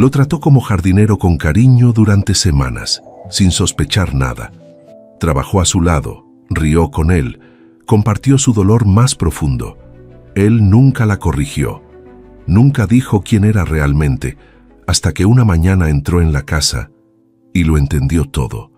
Lo trató como jardinero con cariño durante semanas, sin sospechar nada. Trabajó a su lado, rió con él, compartió su dolor más profundo. Él nunca la corrigió, nunca dijo quién era realmente, hasta que una mañana entró en la casa y lo entendió todo.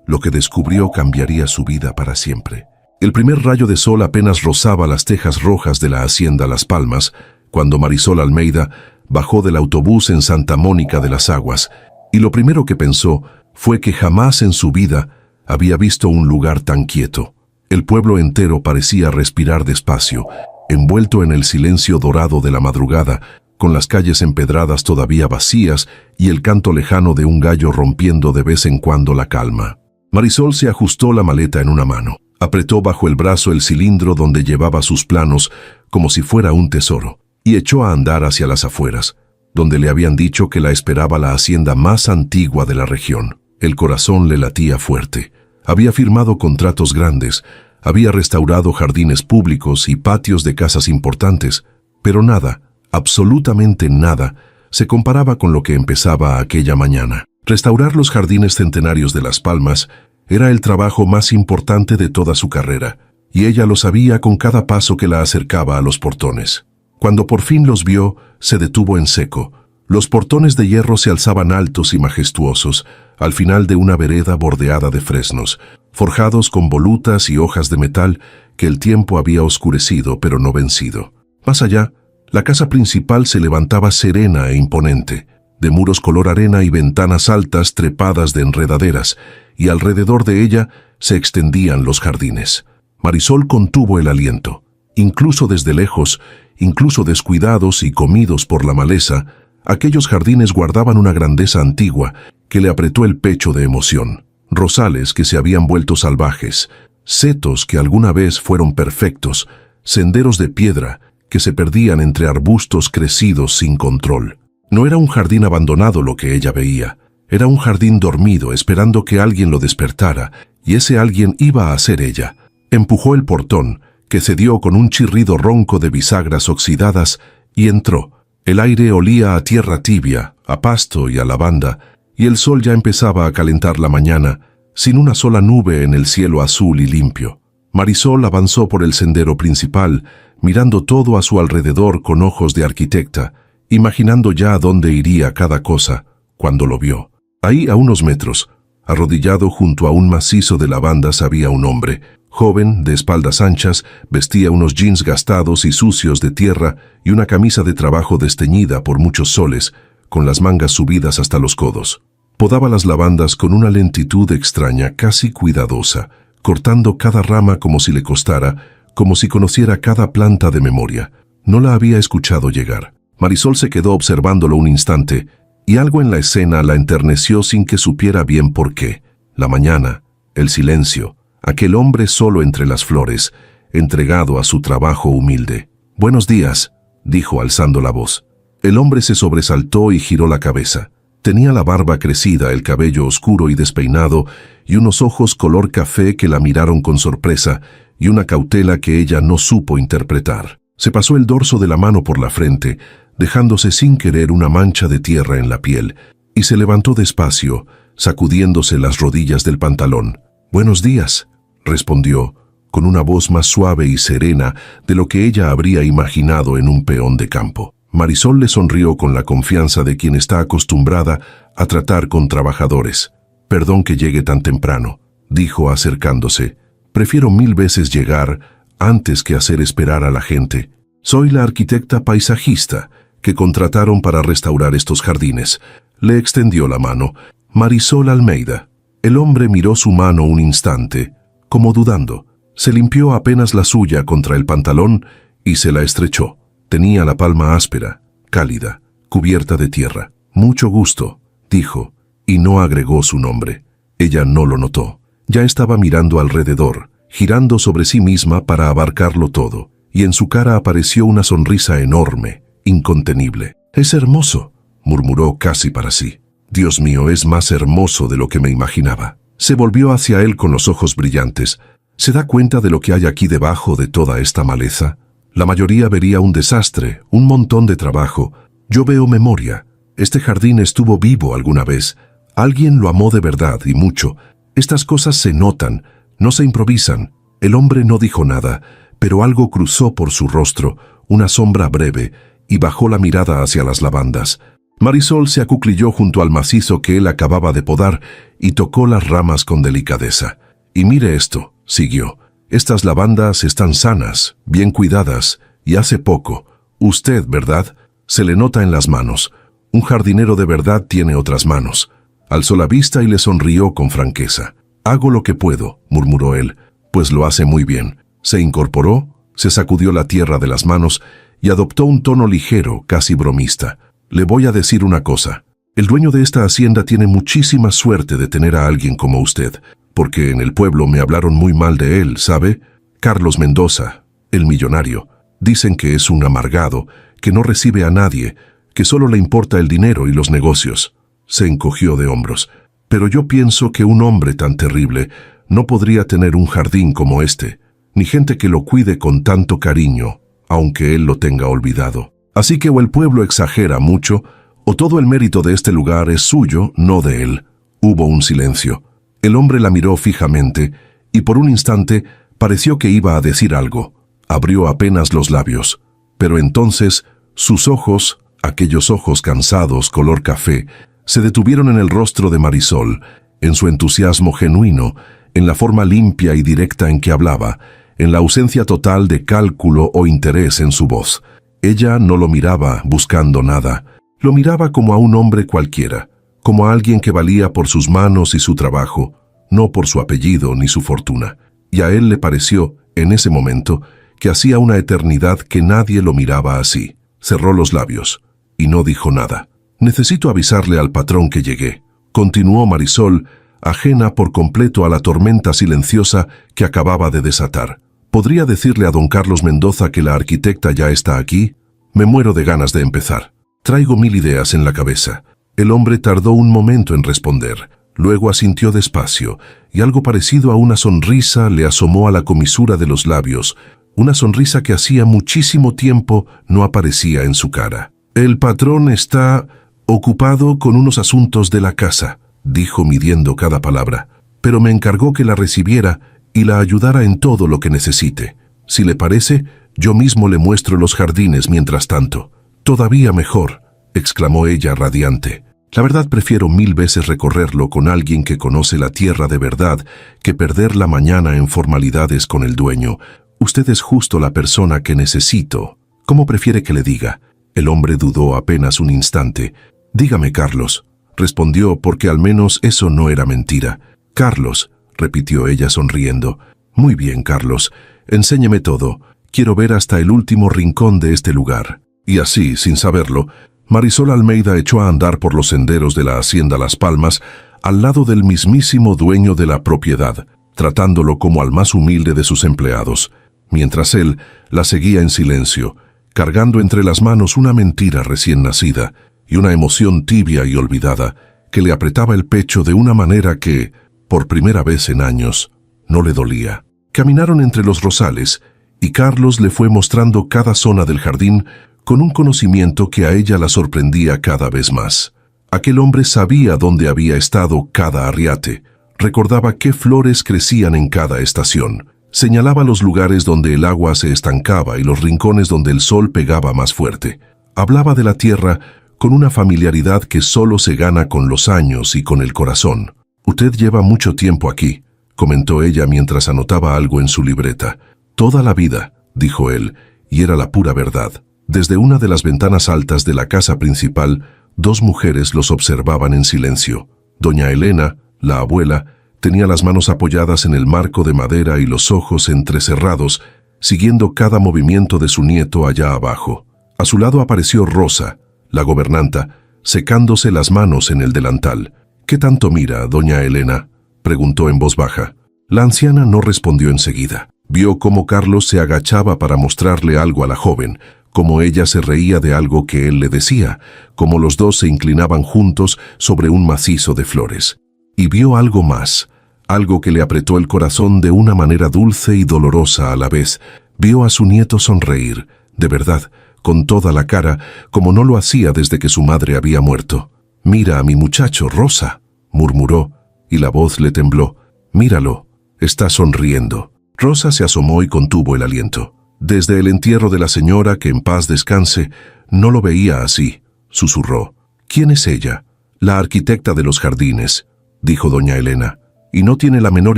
Lo que descubrió cambiaría su vida para siempre. El primer rayo de sol apenas rozaba las tejas rojas de la hacienda Las Palmas, cuando Marisol Almeida bajó del autobús en Santa Mónica de las Aguas, y lo primero que pensó fue que jamás en su vida había visto un lugar tan quieto. El pueblo entero parecía respirar despacio, envuelto en el silencio dorado de la madrugada, con las calles empedradas todavía vacías y el canto lejano de un gallo rompiendo de vez en cuando la calma. Marisol se ajustó la maleta en una mano, apretó bajo el brazo el cilindro donde llevaba sus planos como si fuera un tesoro, y echó a andar hacia las afueras, donde le habían dicho que la esperaba la hacienda más antigua de la región. El corazón le latía fuerte. Había firmado contratos grandes, había restaurado jardines públicos y patios de casas importantes, pero nada, absolutamente nada, se comparaba con lo que empezaba aquella mañana. Restaurar los jardines centenarios de Las Palmas era el trabajo más importante de toda su carrera, y ella lo sabía con cada paso que la acercaba a los portones. Cuando por fin los vio, se detuvo en seco. Los portones de hierro se alzaban altos y majestuosos, al final de una vereda bordeada de fresnos, forjados con volutas y hojas de metal que el tiempo había oscurecido pero no vencido. Más allá, la casa principal se levantaba serena e imponente, de muros color arena y ventanas altas trepadas de enredaderas, y alrededor de ella se extendían los jardines. Marisol contuvo el aliento. Incluso desde lejos, incluso descuidados y comidos por la maleza, aquellos jardines guardaban una grandeza antigua que le apretó el pecho de emoción. Rosales que se habían vuelto salvajes, setos que alguna vez fueron perfectos, senderos de piedra que se perdían entre arbustos crecidos sin control. No era un jardín abandonado lo que ella veía, era un jardín dormido esperando que alguien lo despertara, y ese alguien iba a ser ella. Empujó el portón, que cedió con un chirrido ronco de bisagras oxidadas, y entró. El aire olía a tierra tibia, a pasto y a lavanda, y el sol ya empezaba a calentar la mañana, sin una sola nube en el cielo azul y limpio. Marisol avanzó por el sendero principal, mirando todo a su alrededor con ojos de arquitecta, imaginando ya a dónde iría cada cosa, cuando lo vio. Ahí, a unos metros, arrodillado junto a un macizo de lavandas, había un hombre, joven, de espaldas anchas, vestía unos jeans gastados y sucios de tierra y una camisa de trabajo desteñida por muchos soles, con las mangas subidas hasta los codos. Podaba las lavandas con una lentitud extraña, casi cuidadosa, cortando cada rama como si le costara, como si conociera cada planta de memoria. No la había escuchado llegar. Marisol se quedó observándolo un instante, y algo en la escena la enterneció sin que supiera bien por qué. La mañana, el silencio, aquel hombre solo entre las flores, entregado a su trabajo humilde. «Buenos días», dijo alzando la voz. El hombre se sobresaltó y giró la cabeza. Tenía la barba crecida, el cabello oscuro y despeinado, y unos ojos color café que la miraron con sorpresa, y una cautela que ella no supo interpretar. Se pasó el dorso de la mano por la frente, dejándose sin querer una mancha de tierra en la piel, y se levantó despacio, sacudiéndose las rodillas del pantalón. «Buenos días», respondió, con una voz más suave y serena de lo que ella habría imaginado en un peón de campo. Marisol le sonrió con la confianza de quien está acostumbrada a tratar con trabajadores. «Perdón que llegue tan temprano», dijo acercándose. «Prefiero 1000 veces llegar antes que hacer esperar a la gente. Soy la arquitecta paisajista que contrataron para restaurar estos jardines». Le extendió la mano. «Marisol Almeida». El hombre miró su mano un instante, como dudando. Se limpió apenas la suya contra el pantalón y se la estrechó. Tenía la palma áspera, cálida, cubierta de tierra. «Mucho gusto», dijo, y no agregó su nombre. Ella no lo notó. Ya estaba mirando alrededor, girando sobre sí misma para abarcarlo todo, y en su cara apareció una sonrisa enorme, incontenible. «Es hermoso», murmuró casi para sí. «Dios mío, es más hermoso de lo que me imaginaba». Se volvió hacia él con los ojos brillantes. «¿Se da cuenta de lo que hay aquí debajo de toda esta maleza? La mayoría vería un desastre, un montón de trabajo. Yo veo memoria. Este jardín estuvo vivo alguna vez. Alguien lo amó de verdad y mucho. Estas cosas se notan, no se improvisan. El hombre no dijo nada, pero algo cruzó por su rostro, una sombra breve, y bajó la mirada hacia las lavandas. Marisol se acuclilló junto al macizo que él acababa de podar y tocó las ramas con delicadeza. «Y mire esto», siguió. «Estas lavandas están sanas, bien cuidadas, y hace poco. Usted, ¿verdad? Se le nota en las manos. Un jardinero de verdad tiene otras manos». Alzó la vista y le sonrió con franqueza. «Hago lo que puedo», murmuró él, «pues lo hace muy bien». Se incorporó, se sacudió la tierra de las manos y adoptó un tono ligero, casi bromista. «Le voy a decir una cosa. El dueño de esta hacienda tiene muchísima suerte de tener a alguien como usted, porque en el pueblo me hablaron muy mal de él, ¿sabe? Carlos Mendoza, el millonario. Dicen que es un amargado, que no recibe a nadie, que solo le importa el dinero y los negocios». Se encogió de hombros. «Pero yo pienso que un hombre tan terrible no podría tener un jardín como este, ni gente que lo cuide con tanto cariño, aunque él lo tenga olvidado. Así que o el pueblo exagera mucho, o todo el mérito de este lugar es suyo, no de él». Hubo un silencio. El hombre la miró fijamente, y por un instante pareció que iba a decir algo. Abrió apenas los labios. Pero entonces sus ojos, aquellos ojos cansados, color café, se detuvieron en el rostro de Marisol, en su entusiasmo genuino, en la forma limpia y directa en que hablaba, en la ausencia total de cálculo o interés en su voz. Ella no lo miraba buscando nada, lo miraba como a un hombre cualquiera, como a alguien que valía por sus manos y su trabajo, no por su apellido ni su fortuna. Y a él le pareció, en ese momento, que hacía una eternidad que nadie lo miraba así. Cerró los labios y no dijo nada. «Necesito avisarle al patrón que llegué», continuó Marisol, ajena por completo a la tormenta silenciosa que acababa de desatar. «¿Podría decirle a don Carlos Mendoza que la arquitecta ya está aquí? Me muero de ganas de empezar. Traigo 1000 ideas en la cabeza». El hombre tardó un momento en responder. Luego asintió despacio, y algo parecido a una sonrisa le asomó a la comisura de los labios, una sonrisa que hacía muchísimo tiempo no aparecía en su cara. «El patrón está ocupado con unos asuntos de la casa», dijo midiendo cada palabra, «pero me encargó que la recibiera y la ayudara en todo lo que necesite. Si le parece, yo mismo le muestro los jardines mientras tanto». «Todavía mejor», exclamó ella radiante. «La verdad prefiero 1000 veces recorrerlo con alguien que conoce la tierra de verdad que perder la mañana en formalidades con el dueño. Usted es justo la persona que necesito. ¿Cómo prefiere que le diga?» El hombre dudó apenas un instante. «Dígame, Carlos», respondió, porque al menos eso no era mentira. «Carlos», repitió ella sonriendo. «Muy bien, Carlos. Enséñeme todo. Quiero ver hasta el último rincón de este lugar». Y así, sin saberlo, Marisol Almeida echó a andar por los senderos de la hacienda Las Palmas al lado del mismísimo dueño de la propiedad, tratándolo como al más humilde de sus empleados, mientras él la seguía en silencio, cargando entre las manos una mentira recién nacida y una emoción tibia y olvidada que le apretaba el pecho de una manera que, por primera vez en años, no le dolía. Caminaron entre los rosales y Carlos le fue mostrando cada zona del jardín con un conocimiento que a ella la sorprendía cada vez más. Aquel hombre sabía dónde había estado cada arriate, recordaba qué flores crecían en cada estación, señalaba los lugares donde el agua se estancaba y los rincones donde el sol pegaba más fuerte. Hablaba de la tierra con una familiaridad que solo se gana con los años y con el corazón. «Usted lleva mucho tiempo aquí», comentó ella mientras anotaba algo en su libreta. «Toda la vida», dijo él, y era la pura verdad. Desde una de las ventanas altas de la casa principal, 2 mujeres los observaban en silencio. Doña Elena, la abuela, tenía las manos apoyadas en el marco de madera y los ojos entrecerrados, siguiendo cada movimiento de su nieto allá abajo. A su lado apareció Rosa, la gobernanta, secándose las manos en el delantal. «¿Qué tanto mira, doña Elena?», preguntó en voz baja. La anciana no respondió enseguida. Vio cómo Carlos se agachaba para mostrarle algo a la joven, cómo ella se reía de algo que él le decía, cómo los dos se inclinaban juntos sobre un macizo de flores. Y vio algo más, algo que le apretó el corazón de una manera dulce y dolorosa a la vez. Vio a su nieto sonreír, de verdad, con toda la cara, como no lo hacía desde que su madre había muerto. «Mira a mi muchacho, Rosa», murmuró, y la voz le tembló. «Míralo, está sonriendo». Rosa se asomó y contuvo el aliento. Desde el entierro de la señora, que en paz descanse, no lo veía así. Susurró. «¿Quién es ella?» «La arquitecta de los jardines», dijo doña Elena, «y no tiene la menor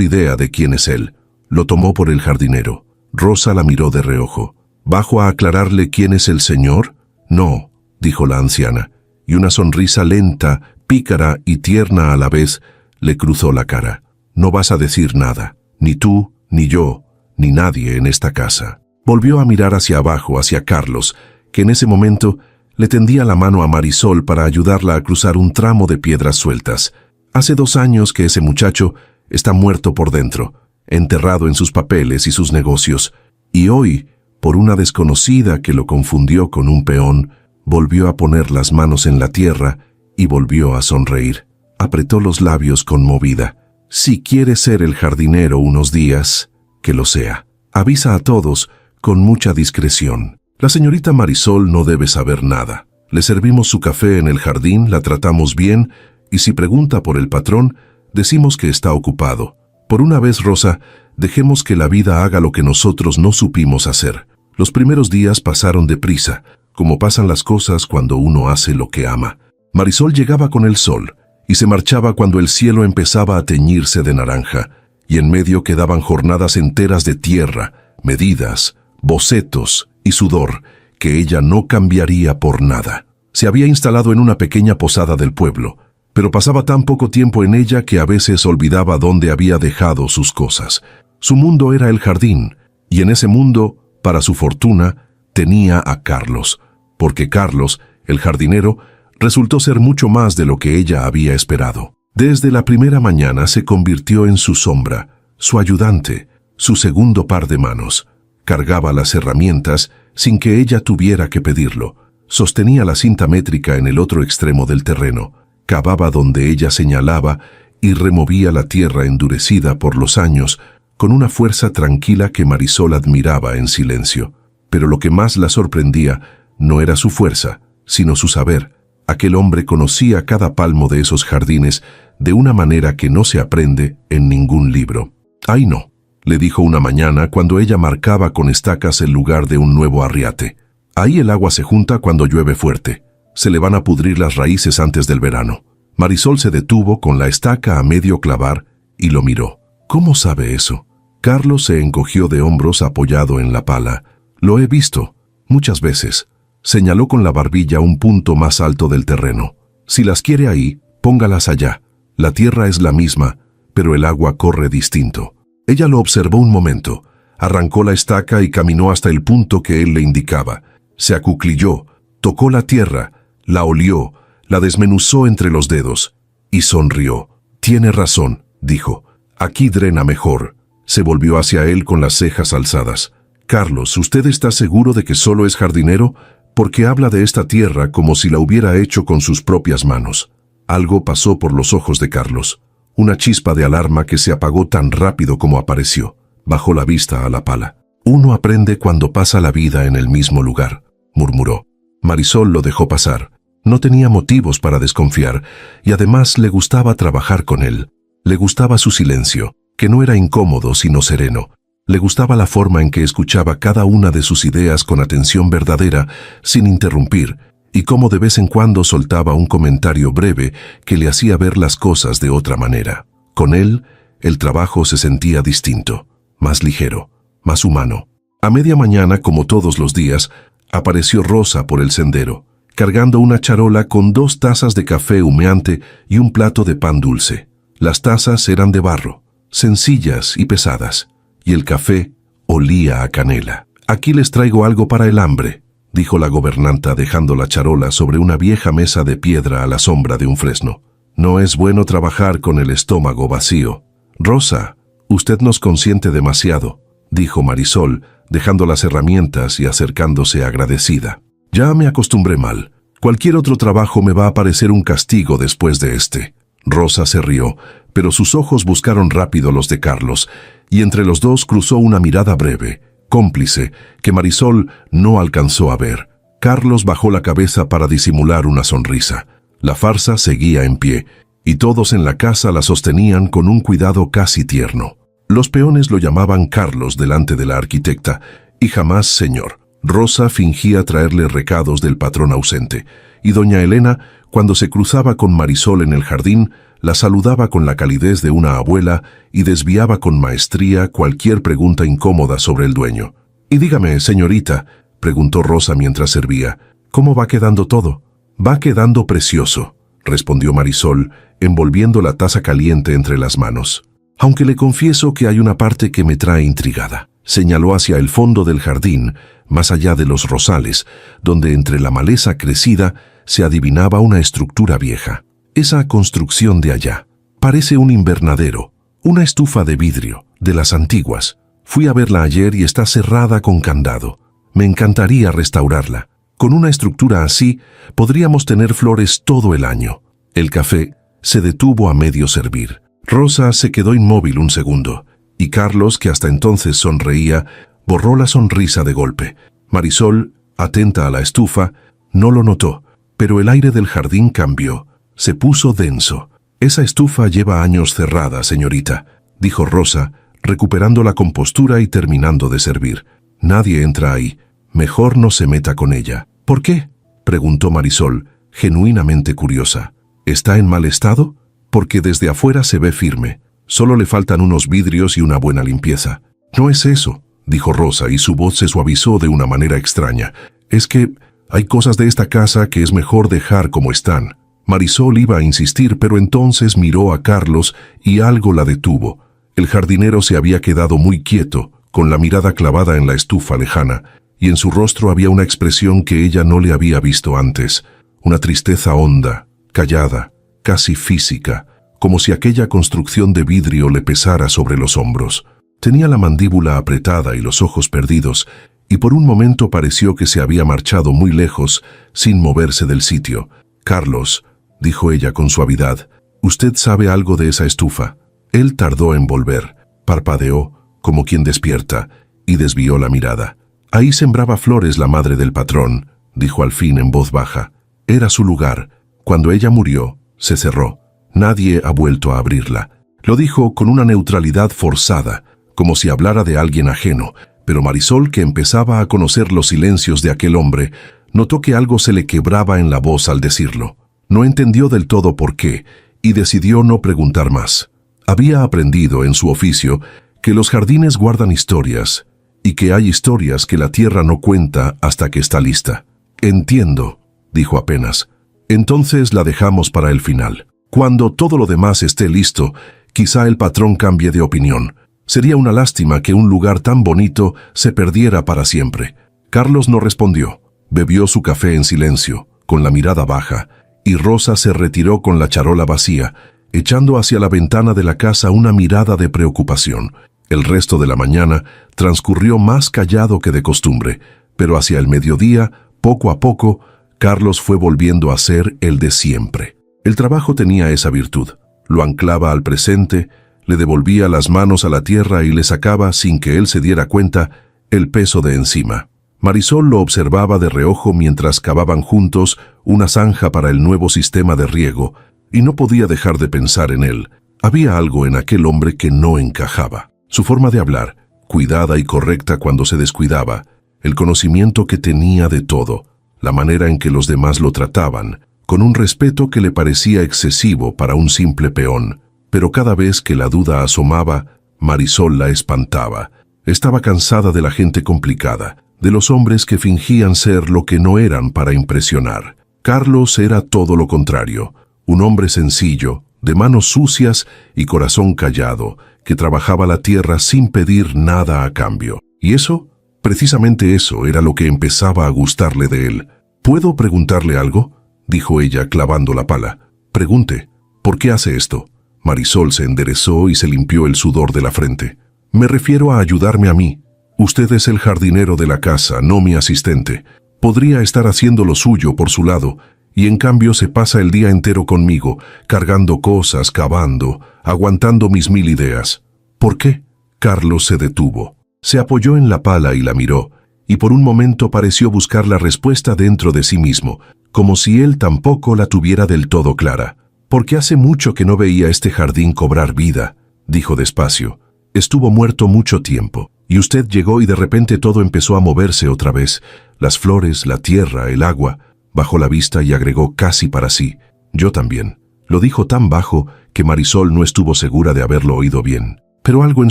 idea de quién es él». Lo tomó por el jardinero. Rosa la miró de reojo. «¿Bajo a aclararle quién es el señor?» «No», dijo la anciana, y una sonrisa lenta, pícara y tierna a la vez le cruzó la cara. «No vas a decir nada, ni tú, ni yo, ni nadie en esta casa». Volvió a mirar hacia abajo, hacia Carlos, que en ese momento le tendía la mano a Marisol para ayudarla a cruzar un tramo de piedras sueltas. Hace 2 años que ese muchacho está muerto por dentro, enterrado en sus papeles y sus negocios, y hoy, por una desconocida que lo confundió con un peón, volvió a poner las manos en la tierra y volvió a sonreír. Apretó los labios conmovida. «Si quiere ser el jardinero unos días, que lo sea. Avisa a todos con mucha discreción. La señorita Marisol no debe saber nada. Le servimos su café en el jardín, la tratamos bien, y si pregunta por el patrón, decimos que está ocupado. Por una vez, Rosa, dejemos que la vida haga lo que nosotros no supimos hacer». Los primeros días pasaron deprisa, como pasan las cosas cuando uno hace lo que ama. Marisol llegaba con el sol y se marchaba cuando el cielo empezaba a teñirse de naranja, y en medio quedaban jornadas enteras de tierra, medidas, bocetos y sudor que ella no cambiaría por nada. Se había instalado en una pequeña posada del pueblo, pero pasaba tan poco tiempo en ella que a veces olvidaba dónde había dejado sus cosas. Su mundo era el jardín, y en ese mundo, para su fortuna, tenía a Carlos, porque Carlos, el jardinero, resultó ser mucho más de lo que ella había esperado. Desde la primera mañana se convirtió en su sombra, su ayudante, su segundo par de manos. Cargaba las herramientas sin que ella tuviera que pedirlo. Sostenía la cinta métrica en el otro extremo del terreno. Cavaba donde ella señalaba y removía la tierra endurecida por los años con una fuerza tranquila que Marisol admiraba en silencio. Pero lo que más la sorprendía no era su fuerza, sino su saber. Aquel hombre conocía cada palmo de esos jardines de una manera que no se aprende en ningún libro. «Ay no», le dijo una mañana cuando ella marcaba con estacas el lugar de un nuevo arriate. «Ahí el agua se junta cuando llueve fuerte. Se le van a pudrir las raíces antes del verano». Marisol se detuvo con la estaca a medio clavar y lo miró. «¿Cómo sabe eso?» Carlos se encogió de hombros apoyado en la pala. «Lo he visto, muchas veces». Señaló con la barbilla un punto más alto del terreno. «Si las quiere ahí, póngalas allá. La tierra es la misma, pero el agua corre distinto». Ella lo observó un momento, arrancó la estaca y caminó hasta el punto que él le indicaba. Se acuclilló, tocó la tierra, la olió, la desmenuzó entre los dedos y sonrió. «Tiene razón», dijo. «Aquí drena mejor». Se volvió hacia él con las cejas alzadas. «Carlos, ¿usted está seguro de que solo es jardinero? Porque habla de esta tierra como si la hubiera hecho con sus propias manos». Algo pasó por los ojos de Carlos. Una chispa de alarma que se apagó tan rápido como apareció. Bajó la vista a la pala. «Uno aprende cuando pasa la vida en el mismo lugar», murmuró. Marisol lo dejó pasar. No tenía motivos para desconfiar, y además le gustaba trabajar con él. Le gustaba su silencio, que no era incómodo sino sereno. Le gustaba la forma en que escuchaba cada una de sus ideas con atención verdadera, sin interrumpir, y cómo de vez en cuando soltaba un comentario breve que le hacía ver las cosas de otra manera. Con él, el trabajo se sentía distinto, más ligero, más humano. A media mañana, como todos los días, apareció Rosa por el sendero, cargando una charola con 2 tazas de café humeante y un plato de pan dulce. Las tazas eran de barro, sencillas y pesadas, y el café olía a canela. «Aquí les traigo algo para el hambre», dijo la gobernanta dejando la charola sobre una vieja mesa de piedra a la sombra de un fresno. «No es bueno trabajar con el estómago vacío». «Rosa, usted nos consiente demasiado», dijo Marisol, dejando las herramientas y acercándose agradecida. «Ya me acostumbré mal. Cualquier otro trabajo me va a parecer un castigo después de este». Rosa se rió, pero sus ojos buscaron rápido los de Carlos, y entre los dos cruzó una mirada breve, cómplice, que Marisol no alcanzó a ver. Carlos bajó la cabeza para disimular una sonrisa. La farsa seguía en pie, y todos en la casa la sostenían con un cuidado casi tierno. Los peones lo llamaban Carlos delante de la arquitecta, y jamás señor. Rosa fingía traerle recados del patrón ausente, y doña Elena, cuando se cruzaba con Marisol en el jardín, la saludaba con la calidez de una abuela y desviaba con maestría cualquier pregunta incómoda sobre el dueño. «Y dígame, señorita», preguntó Rosa mientras servía, «¿cómo va quedando todo?» «Va quedando precioso», respondió Marisol, envolviendo la taza caliente entre las manos. «Aunque le confieso que hay una parte que me trae intrigada». Señaló hacia el fondo del jardín, más allá de los rosales, donde entre la maleza crecida se adivinaba una estructura vieja. Esa construcción de allá parece un invernadero, una estufa de vidrio, de las antiguas. Fui a verla ayer y está cerrada con candado. Me encantaría restaurarla. Con una estructura así, podríamos tener flores todo el año. El café se detuvo a medio servir. Rosa se quedó inmóvil un segundo, y Carlos, que hasta entonces sonreía, borró la sonrisa de golpe. Marisol, atenta a la estufa, no lo notó, pero el aire del jardín cambió. Se puso denso. «Esa estufa lleva años cerrada, señorita», dijo Rosa, recuperando la compostura y terminando de servir. «Nadie entra ahí. Mejor no se meta con ella». «¿Por qué?», preguntó Marisol, genuinamente curiosa. «¿Está en mal estado?» «Porque desde afuera se ve firme. Solo le faltan unos vidrios y una buena limpieza». «No es eso», dijo Rosa, y su voz se suavizó de una manera extraña. «Es que hay cosas de esta casa que es mejor dejar como están». Marisol iba a insistir, pero entonces miró a Carlos y algo la detuvo. El jardinero se había quedado muy quieto, con la mirada clavada en la estufa lejana, y en su rostro había una expresión que ella no le había visto antes, una tristeza honda, callada, casi física, como si aquella construcción de vidrio le pesara sobre los hombros. Tenía la mandíbula apretada y los ojos perdidos, y por un momento pareció que se había marchado muy lejos, sin moverse del sitio. «Carlos», dijo ella con suavidad, «¿usted sabe algo de esa estufa?» Él tardó en volver, parpadeó, como quien despierta, y desvió la mirada. «Ahí sembraba flores la madre del patrón», dijo al fin en voz baja. «Era su lugar. Cuando ella murió, se cerró. Nadie ha vuelto a abrirla». Lo dijo con una neutralidad forzada, como si hablara de alguien ajeno, pero Marisol, que empezaba a conocer los silencios de aquel hombre, notó que algo se le quebraba en la voz al decirlo. No entendió del todo por qué, y decidió no preguntar más. Había aprendido en su oficio que los jardines guardan historias, y que hay historias que la tierra no cuenta hasta que está lista. «Entiendo», dijo apenas. «Entonces la dejamos para el final. Cuando todo lo demás esté listo, quizá el patrón cambie de opinión. Sería una lástima que un lugar tan bonito se perdiera para siempre». Carlos no respondió. Bebió su café en silencio, con la mirada baja, y Rosa se retiró con la charola vacía, echando hacia la ventana de la casa una mirada de preocupación. El resto de la mañana transcurrió más callado que de costumbre, pero hacia el mediodía, poco a poco, Carlos fue volviendo a ser el de siempre. El trabajo tenía esa virtud. Lo anclaba al presente, le devolvía las manos a la tierra y le sacaba, sin que él se diera cuenta, el peso de encima. Marisol lo observaba de reojo mientras cavaban juntos una zanja para el nuevo sistema de riego, y no podía dejar de pensar en él. Había algo en aquel hombre que no encajaba. Su forma de hablar, cuidada y correcta cuando se descuidaba, el conocimiento que tenía de todo, la manera en que los demás lo trataban, con un respeto que le parecía excesivo para un simple peón. Pero cada vez que la duda asomaba, Marisol la espantaba. Estaba cansada de la gente complicada, de los hombres que fingían ser lo que no eran para impresionar. Carlos era todo lo contrario, un hombre sencillo, de manos sucias y corazón callado, que trabajaba la tierra sin pedir nada a cambio. Y eso, precisamente eso, era lo que empezaba a gustarle de él. «¿Puedo preguntarle algo?», dijo ella clavando la pala. «Pregunte, ¿por qué hace esto?». Marisol se enderezó y se limpió el sudor de la frente. «Me refiero a ayudarme a mí. Usted es el jardinero de la casa, no mi asistente. Podría estar haciendo lo suyo por su lado, y en cambio se pasa el día entero conmigo, cargando cosas, cavando, aguantando mis 1000 ideas». «¿Por qué?». Carlos se detuvo. Se apoyó en la pala y la miró, y por un momento pareció buscar la respuesta dentro de sí mismo, como si él tampoco la tuviera del todo clara. «Porque hace mucho que no veía este jardín cobrar vida», dijo despacio. «Estuvo muerto mucho tiempo, y usted llegó y de repente todo empezó a moverse otra vez. Las flores, la tierra, el agua». Bajó la vista y agregó casi para sí: «Yo también». Lo dijo tan bajo que Marisol no estuvo segura de haberlo oído bien. Pero algo en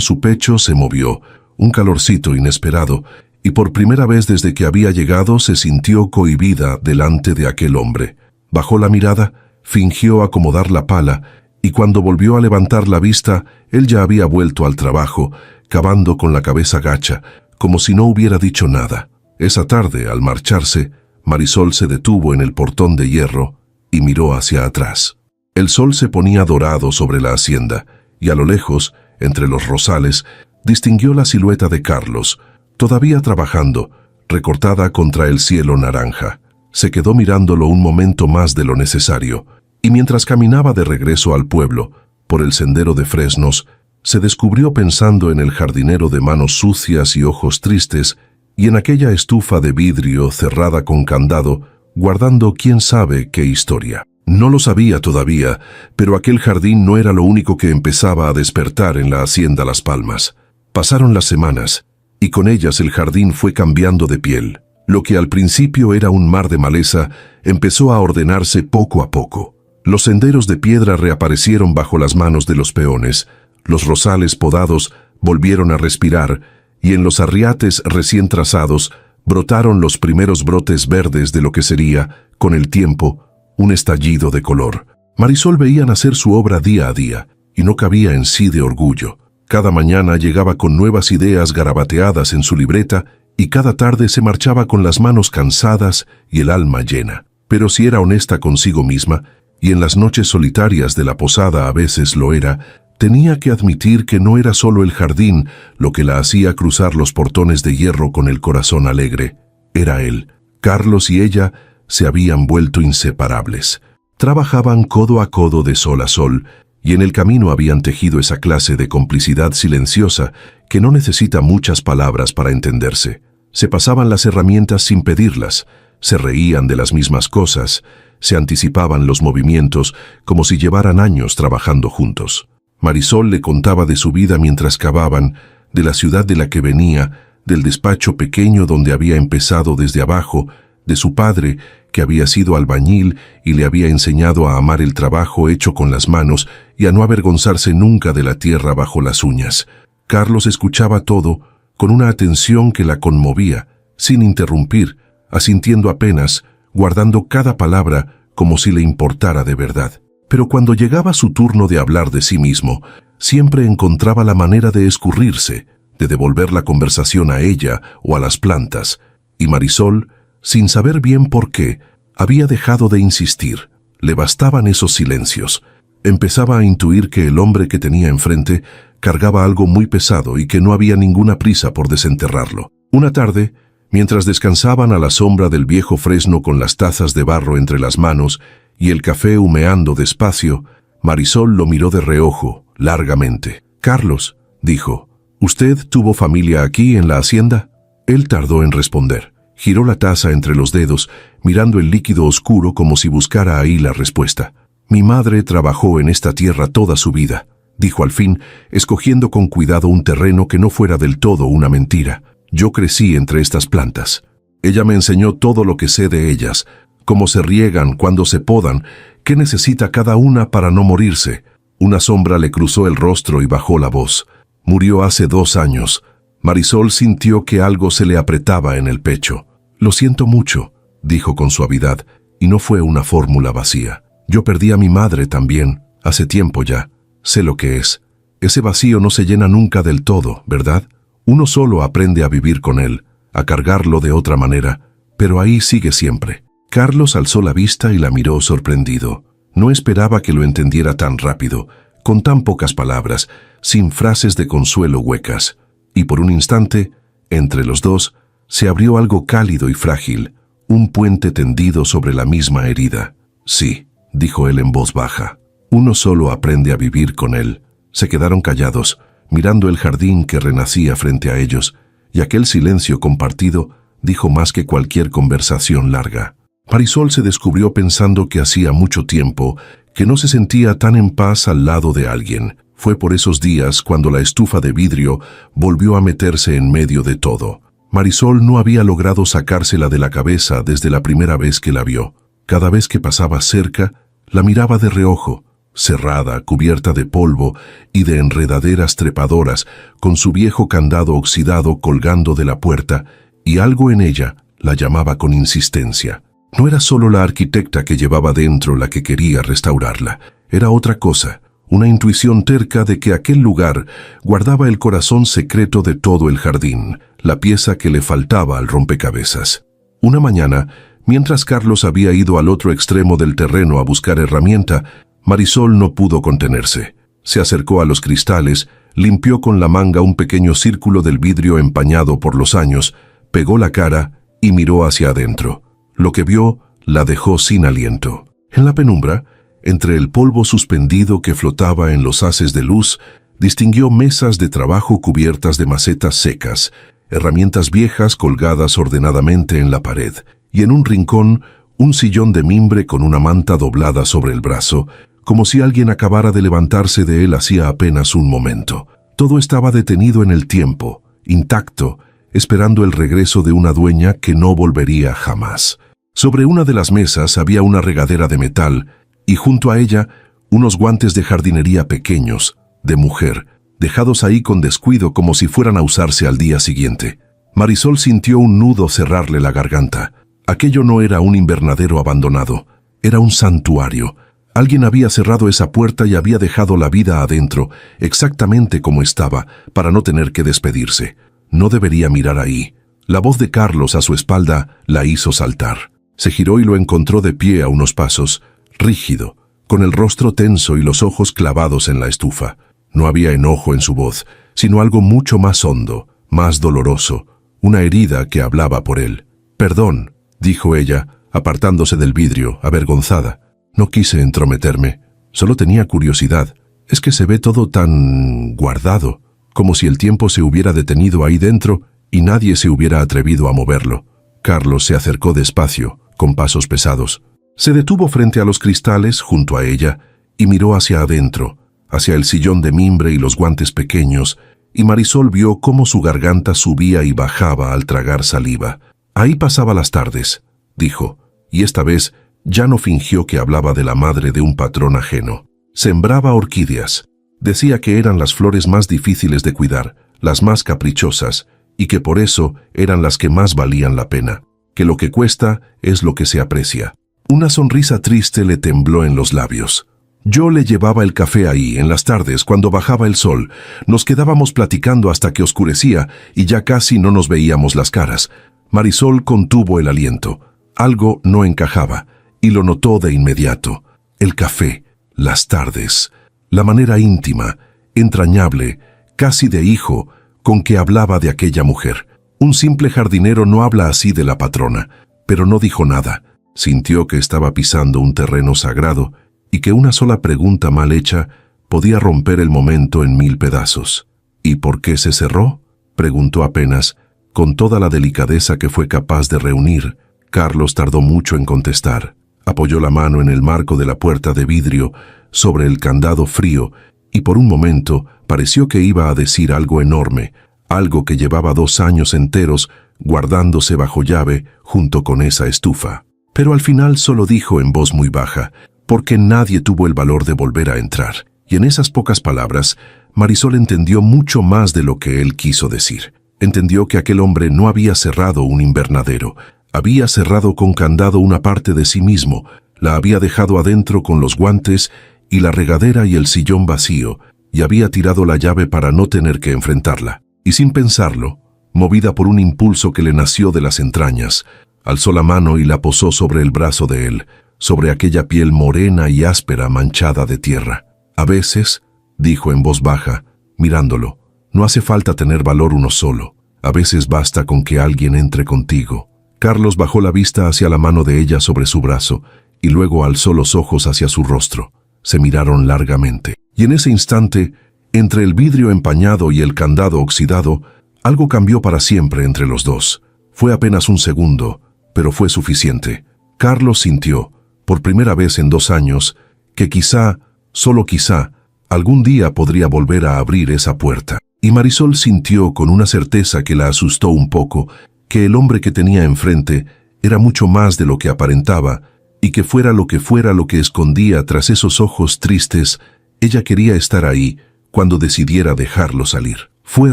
su pecho se movió, un calorcito inesperado, y por primera vez desde que había llegado se sintió cohibida delante de aquel hombre. Bajó la mirada, fingió acomodar la pala, y cuando volvió a levantar la vista, él ya había vuelto al trabajo, cavando con la cabeza gacha, como si no hubiera dicho nada. Esa tarde, al marcharse, Marisol se detuvo en el portón de hierro y miró hacia atrás. El sol se ponía dorado sobre la hacienda, y a lo lejos, entre los rosales, distinguió la silueta de Carlos, todavía trabajando, recortada contra el cielo naranja. Se quedó mirándolo un momento más de lo necesario, y mientras caminaba de regreso al pueblo, por el sendero de fresnos, se descubrió pensando en el jardinero de manos sucias y ojos tristes, y en aquella estufa de vidrio cerrada con candado, guardando quién sabe qué historia. No lo sabía todavía, pero aquel jardín no era lo único que empezaba a despertar en la hacienda Las Palmas. Pasaron las semanas, y con ellas el jardín fue cambiando de piel. Lo que al principio era un mar de maleza empezó a ordenarse poco a poco. Los senderos de piedra reaparecieron bajo las manos de los peones, los rosales podados volvieron a respirar, y en los arriates recién trazados brotaron los primeros brotes verdes de lo que sería, con el tiempo, un estallido de color. Marisol veía nacer su obra día a día, y no cabía en sí de orgullo. Cada mañana llegaba con nuevas ideas garabateadas en su libreta, y cada tarde se marchaba con las manos cansadas y el alma llena. Pero si era honesta consigo misma, y en las noches solitarias de la posada a veces lo era, tenía que admitir que no era solo el jardín lo que la hacía cruzar los portones de hierro con el corazón alegre. Era él. Carlos y ella se habían vuelto inseparables. Trabajaban codo a codo de sol a sol, y en el camino habían tejido esa clase de complicidad silenciosa que no necesita muchas palabras para entenderse. Se pasaban las herramientas sin pedirlas, se reían de las mismas cosas, se anticipaban los movimientos como si llevaran años trabajando juntos. Marisol le contaba de su vida mientras cavaban, de la ciudad de la que venía, del despacho pequeño donde había empezado desde abajo, de su padre, que había sido albañil y le había enseñado a amar el trabajo hecho con las manos y a no avergonzarse nunca de la tierra bajo las uñas. Carlos escuchaba todo con una atención que la conmovía, sin interrumpir, asintiendo apenas, guardando cada palabra como si le importara de verdad. Pero cuando llegaba su turno de hablar de sí mismo, siempre encontraba la manera de escurrirse, de devolver la conversación a ella o a las plantas, y Marisol, sin saber bien por qué, había dejado de insistir. Le bastaban esos silencios. Empezaba a intuir que el hombre que tenía enfrente cargaba algo muy pesado y que no había ninguna prisa por desenterrarlo. Una tarde, mientras descansaban a la sombra del viejo fresno con las tazas de barro entre las manos y el café humeando despacio, Marisol lo miró de reojo, largamente. «Carlos», dijo, «¿usted tuvo familia aquí en la hacienda?» Él tardó en responder. Giró la taza entre los dedos, mirando el líquido oscuro como si buscara ahí la respuesta. «Mi madre trabajó en esta tierra toda su vida», dijo al fin, escogiendo con cuidado un terreno que no fuera del todo una mentira. «Yo crecí entre estas plantas. Ella me enseñó todo lo que sé de ellas, cómo se riegan, cuándo se podan, qué necesita cada una para no morirse». Una sombra le cruzó el rostro y bajó la voz. «Murió hace 2 años». Marisol sintió que algo se le apretaba en el pecho. «Lo siento mucho», dijo con suavidad, y no fue una fórmula vacía. «Yo perdí a mi madre también, hace tiempo ya. Sé lo que es. Ese vacío no se llena nunca del todo, ¿verdad? Uno solo aprende a vivir con él, a cargarlo de otra manera, pero ahí sigue siempre». Carlos alzó la vista y la miró sorprendido. No esperaba que lo entendiera tan rápido, con tan pocas palabras, sin frases de consuelo huecas. Y por un instante, entre los dos, se abrió algo cálido y frágil, un puente tendido sobre la misma herida. «Sí», dijo él en voz baja, «uno solo aprende a vivir con él». Se quedaron callados, mirando el jardín que renacía frente a ellos, y aquel silencio compartido dijo más que cualquier conversación larga. Marisol se descubrió pensando que hacía mucho tiempo que no se sentía tan en paz al lado de alguien. Fue por esos días cuando la estufa de vidrio volvió a meterse en medio de todo. Marisol no había logrado sacársela de la cabeza desde la primera vez que la vio. Cada vez que pasaba cerca, la miraba de reojo, cerrada, cubierta de polvo y de enredaderas trepadoras, con su viejo candado oxidado colgando de la puerta, y algo en ella la llamaba con insistencia. No era solo la arquitecta que llevaba dentro la que quería restaurarla, era otra cosa, una intuición terca de que aquel lugar guardaba el corazón secreto de todo el jardín, la pieza que le faltaba al rompecabezas. Una mañana, mientras Carlos había ido al otro extremo del terreno a buscar herramienta, Marisol no pudo contenerse. Se acercó a los cristales, limpió con la manga un pequeño círculo del vidrio empañado por los años, pegó la cara y miró hacia adentro. Lo que vio la dejó sin aliento. En la penumbra, entre el polvo suspendido que flotaba en los haces de luz, distinguió mesas de trabajo cubiertas de macetas secas, herramientas viejas colgadas ordenadamente en la pared, y en un rincón, un sillón de mimbre con una manta doblada sobre el brazo, como si alguien acabara de levantarse de él hacía apenas un momento. Todo estaba detenido en el tiempo, intacto, esperando el regreso de una dueña que no volvería jamás. Sobre una de las mesas había una regadera de metal y junto a ella unos guantes de jardinería pequeños, de mujer, dejados ahí con descuido como si fueran a usarse al día siguiente. Marisol sintió un nudo cerrarle la garganta. Aquello no era un invernadero abandonado, era un santuario. Alguien había cerrado esa puerta y había dejado la vida adentro, exactamente como estaba, para no tener que despedirse. No debería mirar ahí. La voz de Carlos a su espalda la hizo saltar. Se giró y lo encontró de pie a unos pasos, rígido, con el rostro tenso y los ojos clavados en la estufa. No había enojo en su voz, sino algo mucho más hondo, más doloroso, una herida que hablaba por él. «Perdón», dijo ella, apartándose del vidrio, avergonzada. «No quise entrometerme, solo tenía curiosidad. Es que se ve todo tan guardado, como si el tiempo se hubiera detenido ahí dentro y nadie se hubiera atrevido a moverlo». Carlos se acercó despacio, con pasos pesados. Se detuvo frente a los cristales, junto a ella, y miró hacia adentro, hacia el sillón de mimbre y los guantes pequeños, y Marisol vio cómo su garganta subía y bajaba al tragar saliva. «Ahí pasaba las tardes», dijo, y esta vez ya no fingió que hablaba de la madre de un patrón ajeno. Sembraba orquídeas. Decía que eran las flores más difíciles de cuidar, las más caprichosas, y que por eso eran las que más valían la pena, que lo que cuesta es lo que se aprecia. Una sonrisa triste le tembló en los labios. «Yo le llevaba el café ahí, en las tardes, cuando bajaba el sol. Nos quedábamos platicando hasta que oscurecía y ya casi no nos veíamos las caras». Marisol contuvo el aliento. Algo no encajaba, y lo notó de inmediato. El café, las tardes, la manera íntima, entrañable, casi de hijo, con que hablaba de aquella mujer. Un simple jardinero no habla así de la patrona, pero no dijo nada. Sintió que estaba pisando un terreno sagrado y que una sola pregunta mal hecha podía romper el momento en 1000 pedazos. «¿Y por qué se cerró?», preguntó apenas, con toda la delicadeza que fue capaz de reunir. Carlos tardó mucho en contestar. Apoyó la mano en el marco de la puerta de vidrio sobre el candado frío y por un momento pareció que iba a decir algo enorme, algo que llevaba 2 años enteros guardándose bajo llave junto con esa estufa. Pero al final solo dijo en voz muy baja, porque nadie tuvo el valor de volver a entrar. Y en esas pocas palabras, Marisol entendió mucho más de lo que él quiso decir. Entendió que aquel hombre no había cerrado un invernadero, había cerrado con candado una parte de sí mismo, la había dejado adentro con los guantes y la regadera y el sillón vacío, y había tirado la llave para no tener que enfrentarla. Y sin pensarlo, movida por un impulso que le nació de las entrañas, alzó la mano y la posó sobre el brazo de él, sobre aquella piel morena y áspera manchada de tierra. «A veces», dijo en voz baja, mirándolo, «no hace falta tener valor uno solo. A veces basta con que alguien entre contigo». Carlos bajó la vista hacia la mano de ella sobre su brazo y luego alzó los ojos hacia su rostro. Se miraron largamente. Y en ese instante, entre el vidrio empañado y el candado oxidado, algo cambió para siempre entre los dos. Fue apenas un segundo, pero fue suficiente. Carlos sintió, por primera vez en 2 años, que quizá, solo quizá, algún día podría volver a abrir esa puerta. Y Marisol sintió con una certeza que la asustó un poco, que el hombre que tenía enfrente era mucho más de lo que aparentaba, y que fuera lo que escondía tras esos ojos tristes, ella quería estar ahí cuando decidiera dejarlo salir. Fue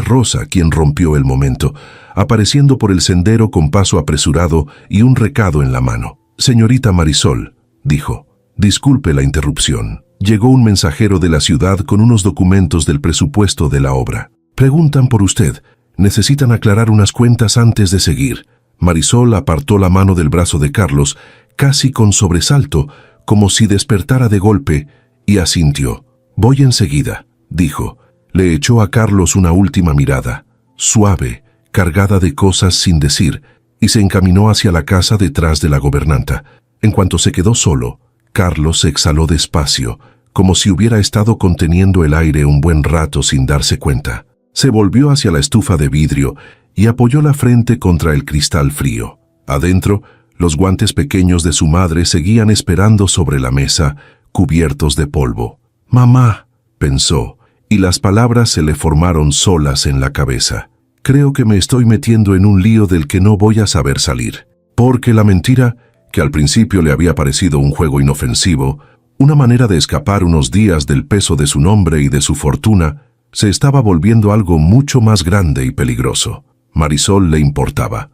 Rosa quien rompió el momento, apareciendo por el sendero con paso apresurado y un recado en la mano. «Señorita Marisol», dijo, «disculpe la interrupción. Llegó un mensajero de la ciudad con unos documentos del presupuesto de la obra. Preguntan por usted. Necesitan aclarar unas cuentas antes de seguir». Marisol apartó la mano del brazo de Carlos, casi con sobresalto, como si despertara de golpe, y asintió. «Voy enseguida», dijo. Le echó a Carlos una última mirada, suave, cargada de cosas sin decir, y se encaminó hacia la casa detrás de la gobernanta. En cuanto se quedó solo, Carlos exhaló despacio, como si hubiera estado conteniendo el aire un buen rato sin darse cuenta. Se volvió hacia la estufa de vidrio y apoyó la frente contra el cristal frío. Adentro, los guantes pequeños de su madre seguían esperando sobre la mesa, cubiertos de polvo. «Mamá», pensó, y las palabras se le formaron solas en la cabeza. «Creo que me estoy metiendo en un lío del que no voy a saber salir». Porque la mentira, que al principio le había parecido un juego inofensivo, una manera de escapar unos días del peso de su nombre y de su fortuna, se estaba volviendo algo mucho más grande y peligroso. Marisol le importaba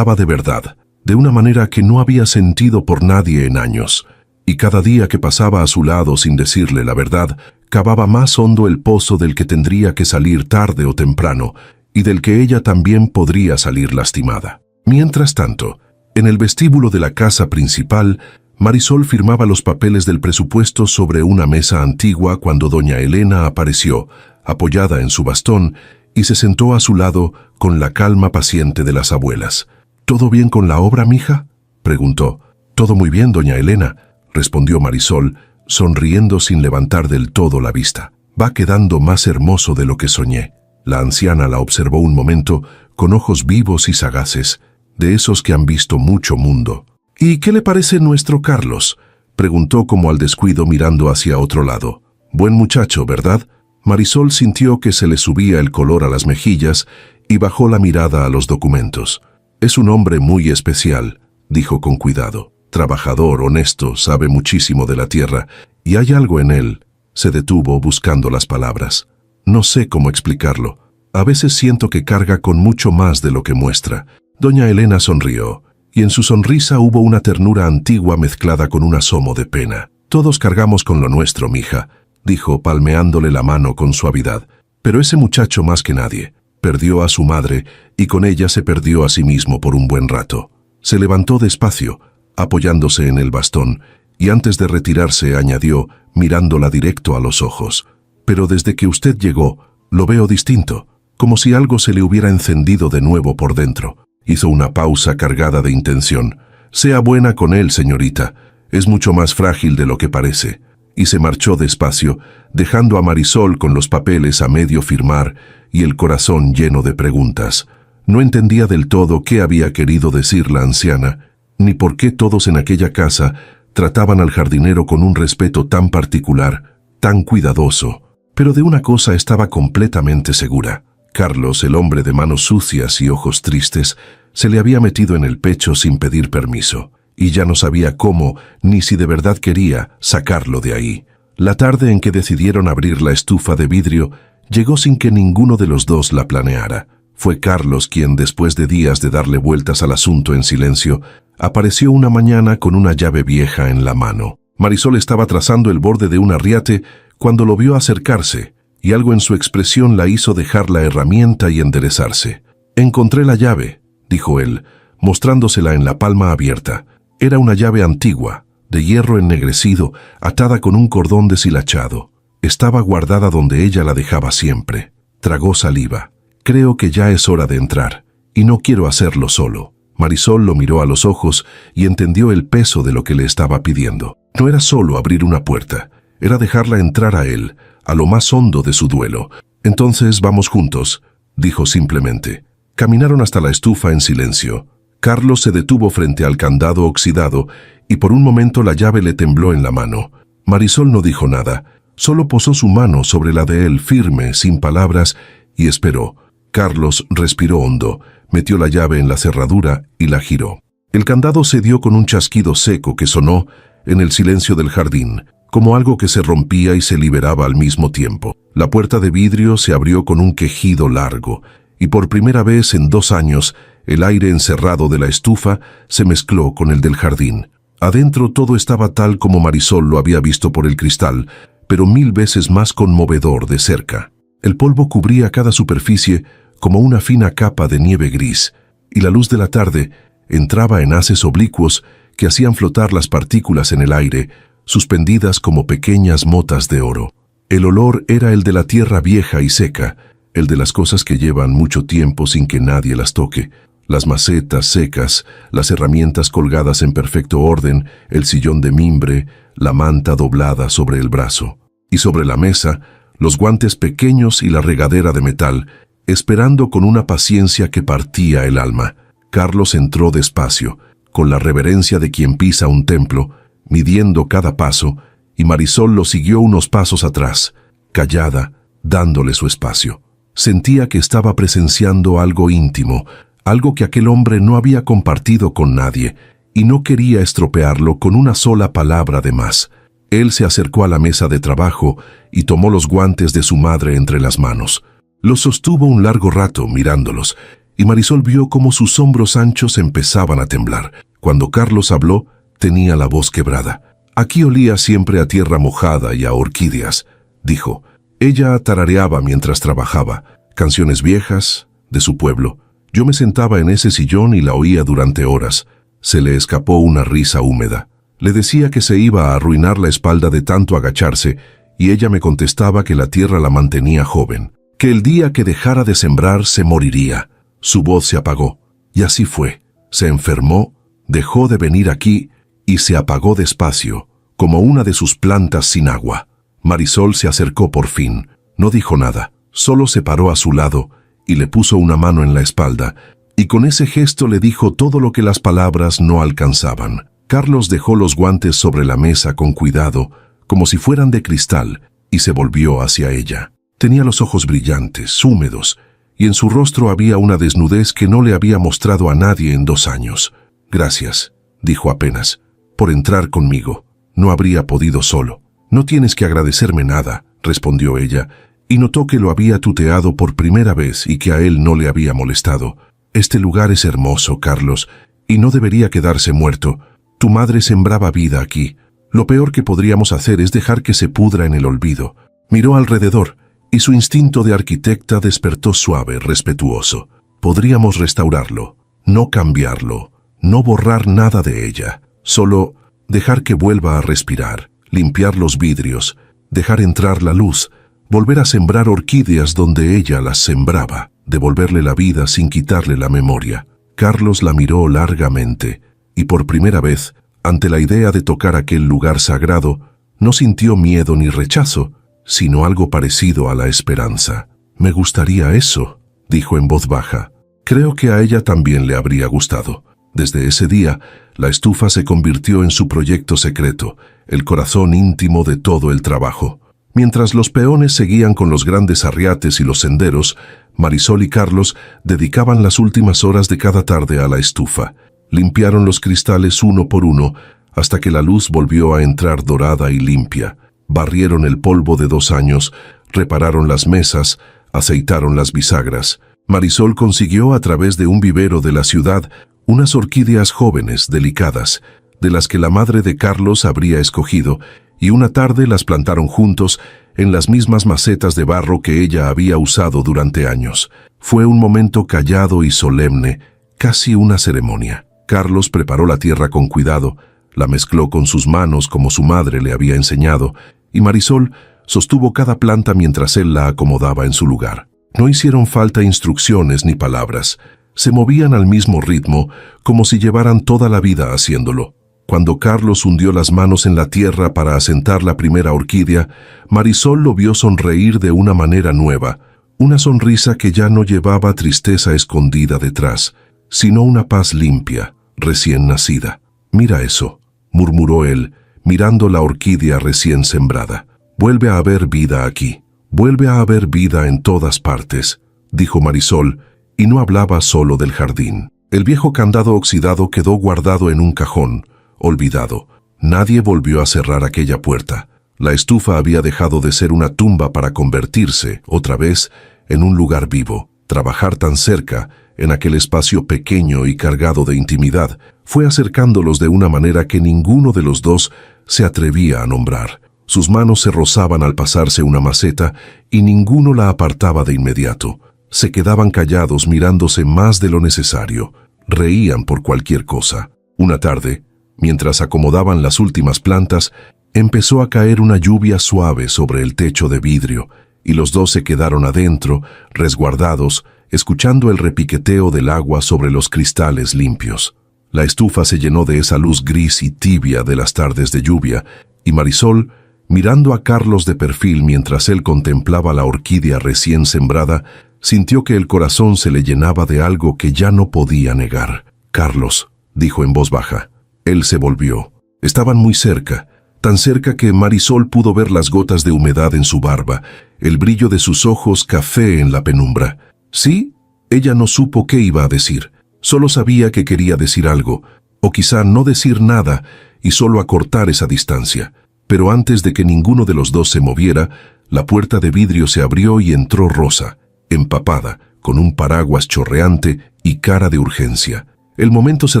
de verdad, de una manera que no había sentido por nadie en años, y cada día que pasaba a su lado sin decirle la verdad, cavaba más hondo el pozo del que tendría que salir tarde o temprano, y del que ella también podría salir lastimada. Mientras tanto, en el vestíbulo de la casa principal, Marisol firmaba los papeles del presupuesto sobre una mesa antigua cuando doña Elena apareció, apoyada en su bastón, y se sentó a su lado con la calma paciente de las abuelas. «¿Todo bien con la obra, mija?», preguntó. «Todo muy bien, doña Elena», respondió Marisol, sonriendo sin levantar del todo la vista. «Va quedando más hermoso de lo que soñé». La anciana la observó un momento con ojos vivos y sagaces, de esos que han visto mucho mundo. «¿Y qué le parece nuestro Carlos?», preguntó como al descuido mirando hacia otro lado. «Buen muchacho, ¿verdad?». Marisol sintió que se le subía el color a las mejillas y bajó la mirada a los documentos. «Es un hombre muy especial», dijo con cuidado. «Trabajador, honesto, sabe muchísimo de la tierra, y hay algo en él». Se detuvo buscando las palabras. «No sé cómo explicarlo. A veces siento que carga con mucho más de lo que muestra». Doña Elena sonrió, y en su sonrisa hubo una ternura antigua mezclada con un asomo de pena. «Todos cargamos con lo nuestro, mija», dijo palmeándole la mano con suavidad. «Pero ese muchacho más que nadie. Perdió a su madre y con ella se perdió a sí mismo por un buen rato». Se levantó despacio, apoyándose en el bastón, y antes de retirarse añadió, mirándola directo a los ojos. «Pero desde que usted llegó, lo veo distinto, como si algo se le hubiera encendido de nuevo por dentro». Hizo una pausa cargada de intención. «Sea buena con él, señorita. Es mucho más frágil de lo que parece». Y se marchó despacio, dejando a Marisol con los papeles a medio firmar y el corazón lleno de preguntas. No entendía del todo qué había querido decir la anciana, ni por qué todos en aquella casa trataban al jardinero con un respeto tan particular, tan cuidadoso. Pero de una cosa estaba completamente segura. Carlos, el hombre de manos sucias y ojos tristes, se le había metido en el pecho sin pedir permiso, y ya no sabía cómo, ni si de verdad quería, sacarlo de ahí. La tarde en que decidieron abrir la estufa de vidrio, llegó sin que ninguno de los dos la planeara. Fue Carlos quien, después de días de darle vueltas al asunto en silencio, apareció una mañana con una llave vieja en la mano. Marisol estaba trazando el borde de un arriate cuando lo vio acercarse, y algo en su expresión la hizo dejar la herramienta y enderezarse. «Encontré la llave», dijo él, mostrándosela en la palma abierta. Era una llave antigua, de hierro ennegrecido, atada con un cordón deshilachado. Estaba guardada donde ella la dejaba siempre. Tragó saliva. «Creo que ya es hora de entrar, y no quiero hacerlo solo». Marisol lo miró a los ojos y entendió el peso de lo que le estaba pidiendo. No era solo abrir una puerta, era dejarla entrar a él, a lo más hondo de su duelo. «Entonces vamos juntos», dijo simplemente. Caminaron hasta la estufa en silencio. Carlos se detuvo frente al candado oxidado y por un momento la llave le tembló en la mano. Marisol no dijo nada, solo posó su mano sobre la de él firme, sin palabras, y esperó. Carlos respiró hondo, metió la llave en la cerradura y la giró. El candado se dio con un chasquido seco que sonó en el silencio del jardín, como algo que se rompía y se liberaba al mismo tiempo. La puerta de vidrio se abrió con un quejido largo, y por primera vez en 2 años, el aire encerrado de la estufa se mezcló con el del jardín. Adentro todo estaba tal como Marisol lo había visto por el cristal, pero 1000 veces más conmovedor de cerca. El polvo cubría cada superficie como una fina capa de nieve gris, y la luz de la tarde entraba en haces oblicuos que hacían flotar las partículas en el aire, suspendidas como pequeñas motas de oro. El olor era el de la tierra vieja y seca, el de las cosas que llevan mucho tiempo sin que nadie las toque. Las macetas secas, las herramientas colgadas en perfecto orden, el sillón de mimbre, la manta doblada sobre el brazo. Y sobre la mesa, los guantes pequeños y la regadera de metal, esperando con una paciencia que partía el alma. Carlos entró despacio, con la reverencia de quien pisa un templo, midiendo cada paso, y Marisol lo siguió unos pasos atrás, callada, dándole su espacio. Sentía que estaba presenciando algo íntimo, algo que aquel hombre no había compartido con nadie, y no quería estropearlo con una sola palabra de más. Él se acercó a la mesa de trabajo y tomó los guantes de su madre entre las manos. Los sostuvo un largo rato mirándolos, y Marisol vio cómo sus hombros anchos empezaban a temblar. Cuando Carlos habló, tenía la voz quebrada. «Aquí olía siempre a tierra mojada y a orquídeas», dijo. Ella tarareaba mientras trabajaba, canciones viejas, de su pueblo. Yo me sentaba en ese sillón y la oía durante horas. Se le escapó una risa húmeda. Le decía que se iba a arruinar la espalda de tanto agacharse, y ella me contestaba que la tierra la mantenía joven, que el día que dejara de sembrar se moriría. Su voz se apagó, y así fue. Se enfermó, dejó de venir aquí, y se apagó despacio, como una de sus plantas sin agua. Marisol se acercó por fin. No dijo nada, solo se paró a su lado y le puso una mano en la espalda, y con ese gesto le dijo todo lo que las palabras no alcanzaban. Carlos dejó los guantes sobre la mesa con cuidado, como si fueran de cristal, y se volvió hacia ella. Tenía los ojos brillantes, húmedos, y en su rostro había una desnudez que no le había mostrado a nadie en 2 años. «Gracias», dijo apenas, «por entrar conmigo. No habría podido solo». «No tienes que agradecerme nada», respondió ella, y notó que lo había tuteado por primera vez y que a él no le había molestado. «Este lugar es hermoso, Carlos, y no debería quedarse muerto. Tu madre sembraba vida aquí. Lo peor que podríamos hacer es dejar que se pudra en el olvido». Miró alrededor, y su instinto de arquitecta despertó suave, respetuoso. Podríamos restaurarlo, no cambiarlo, no borrar nada de ella, solo dejar que vuelva a respirar, limpiar los vidrios, dejar entrar la luz, volver a sembrar orquídeas donde ella las sembraba, devolverle la vida sin quitarle la memoria. Carlos la miró largamente, y por primera vez, ante la idea de tocar aquel lugar sagrado, no sintió miedo ni rechazo, sino algo parecido a la esperanza. «Me gustaría eso», dijo en voz baja. Creo que a ella también le habría gustado. Desde ese día, la estufa se convirtió en su proyecto secreto, el corazón íntimo de todo el trabajo. Mientras los peones seguían con los grandes arriates y los senderos, Marisol y Carlos dedicaban las últimas horas de cada tarde a la estufa. Limpiaron los cristales uno por uno, hasta que la luz volvió a entrar dorada y limpia. Barrieron el polvo de 2 años, repararon las mesas, aceitaron las bisagras. Marisol consiguió a través de un vivero de la ciudad unas orquídeas jóvenes, delicadas, de las que la madre de Carlos habría escogido, y una tarde las plantaron juntos en las mismas macetas de barro que ella había usado durante años. Fue un momento callado y solemne, casi una ceremonia. Carlos preparó la tierra con cuidado, la mezcló con sus manos como su madre le había enseñado, y Marisol sostuvo cada planta mientras él la acomodaba en su lugar. No hicieron falta instrucciones ni palabras. Se movían al mismo ritmo, como si llevaran toda la vida haciéndolo. Cuando Carlos hundió las manos en la tierra para asentar la primera orquídea, Marisol lo vio sonreír de una manera nueva, Una sonrisa que ya no llevaba tristeza escondida detrás, sino una paz limpia, recién nacida. «Mira eso», murmuró él, mirando la orquídea recién sembrada. «Vuelve a haber vida aquí. Vuelve a haber vida en todas partes», dijo Marisol, y no hablaba solo del jardín. El viejo candado oxidado quedó guardado en un cajón, olvidado. Nadie volvió a cerrar aquella puerta. La estufa había dejado de ser una tumba para convertirse, otra vez, en un lugar vivo. Trabajar tan cerca, en aquel espacio pequeño y cargado de intimidad, fue acercándolos de una manera que ninguno de los dos se atrevía a nombrar. Sus manos se rozaban al pasarse una maceta y ninguno la apartaba de inmediato. Se quedaban callados mirándose más de lo necesario. Reían por cualquier cosa. Una tarde, mientras acomodaban las últimas plantas, empezó a caer una lluvia suave sobre el techo de vidrio, y los dos se quedaron adentro, resguardados, escuchando el repiqueteo del agua sobre los cristales limpios. La estufa se llenó de esa luz gris y tibia de las tardes de lluvia, y Marisol, mirando a Carlos de perfil mientras él contemplaba la orquídea recién sembrada, sintió que el corazón se le llenaba de algo que ya no podía negar. «Carlos», dijo en voz baja. Él se volvió. Estaban muy cerca, tan cerca que Marisol pudo ver las gotas de humedad en su barba, el brillo de sus ojos café en la penumbra. ¿Sí? Ella no supo qué iba a decir. Solo sabía que quería decir algo, o quizá no decir nada y solo acortar esa distancia. Pero antes de que ninguno de los dos se moviera, la puerta de vidrio se abrió y entró Rosa, empapada, con un paraguas chorreante y cara de urgencia. El momento se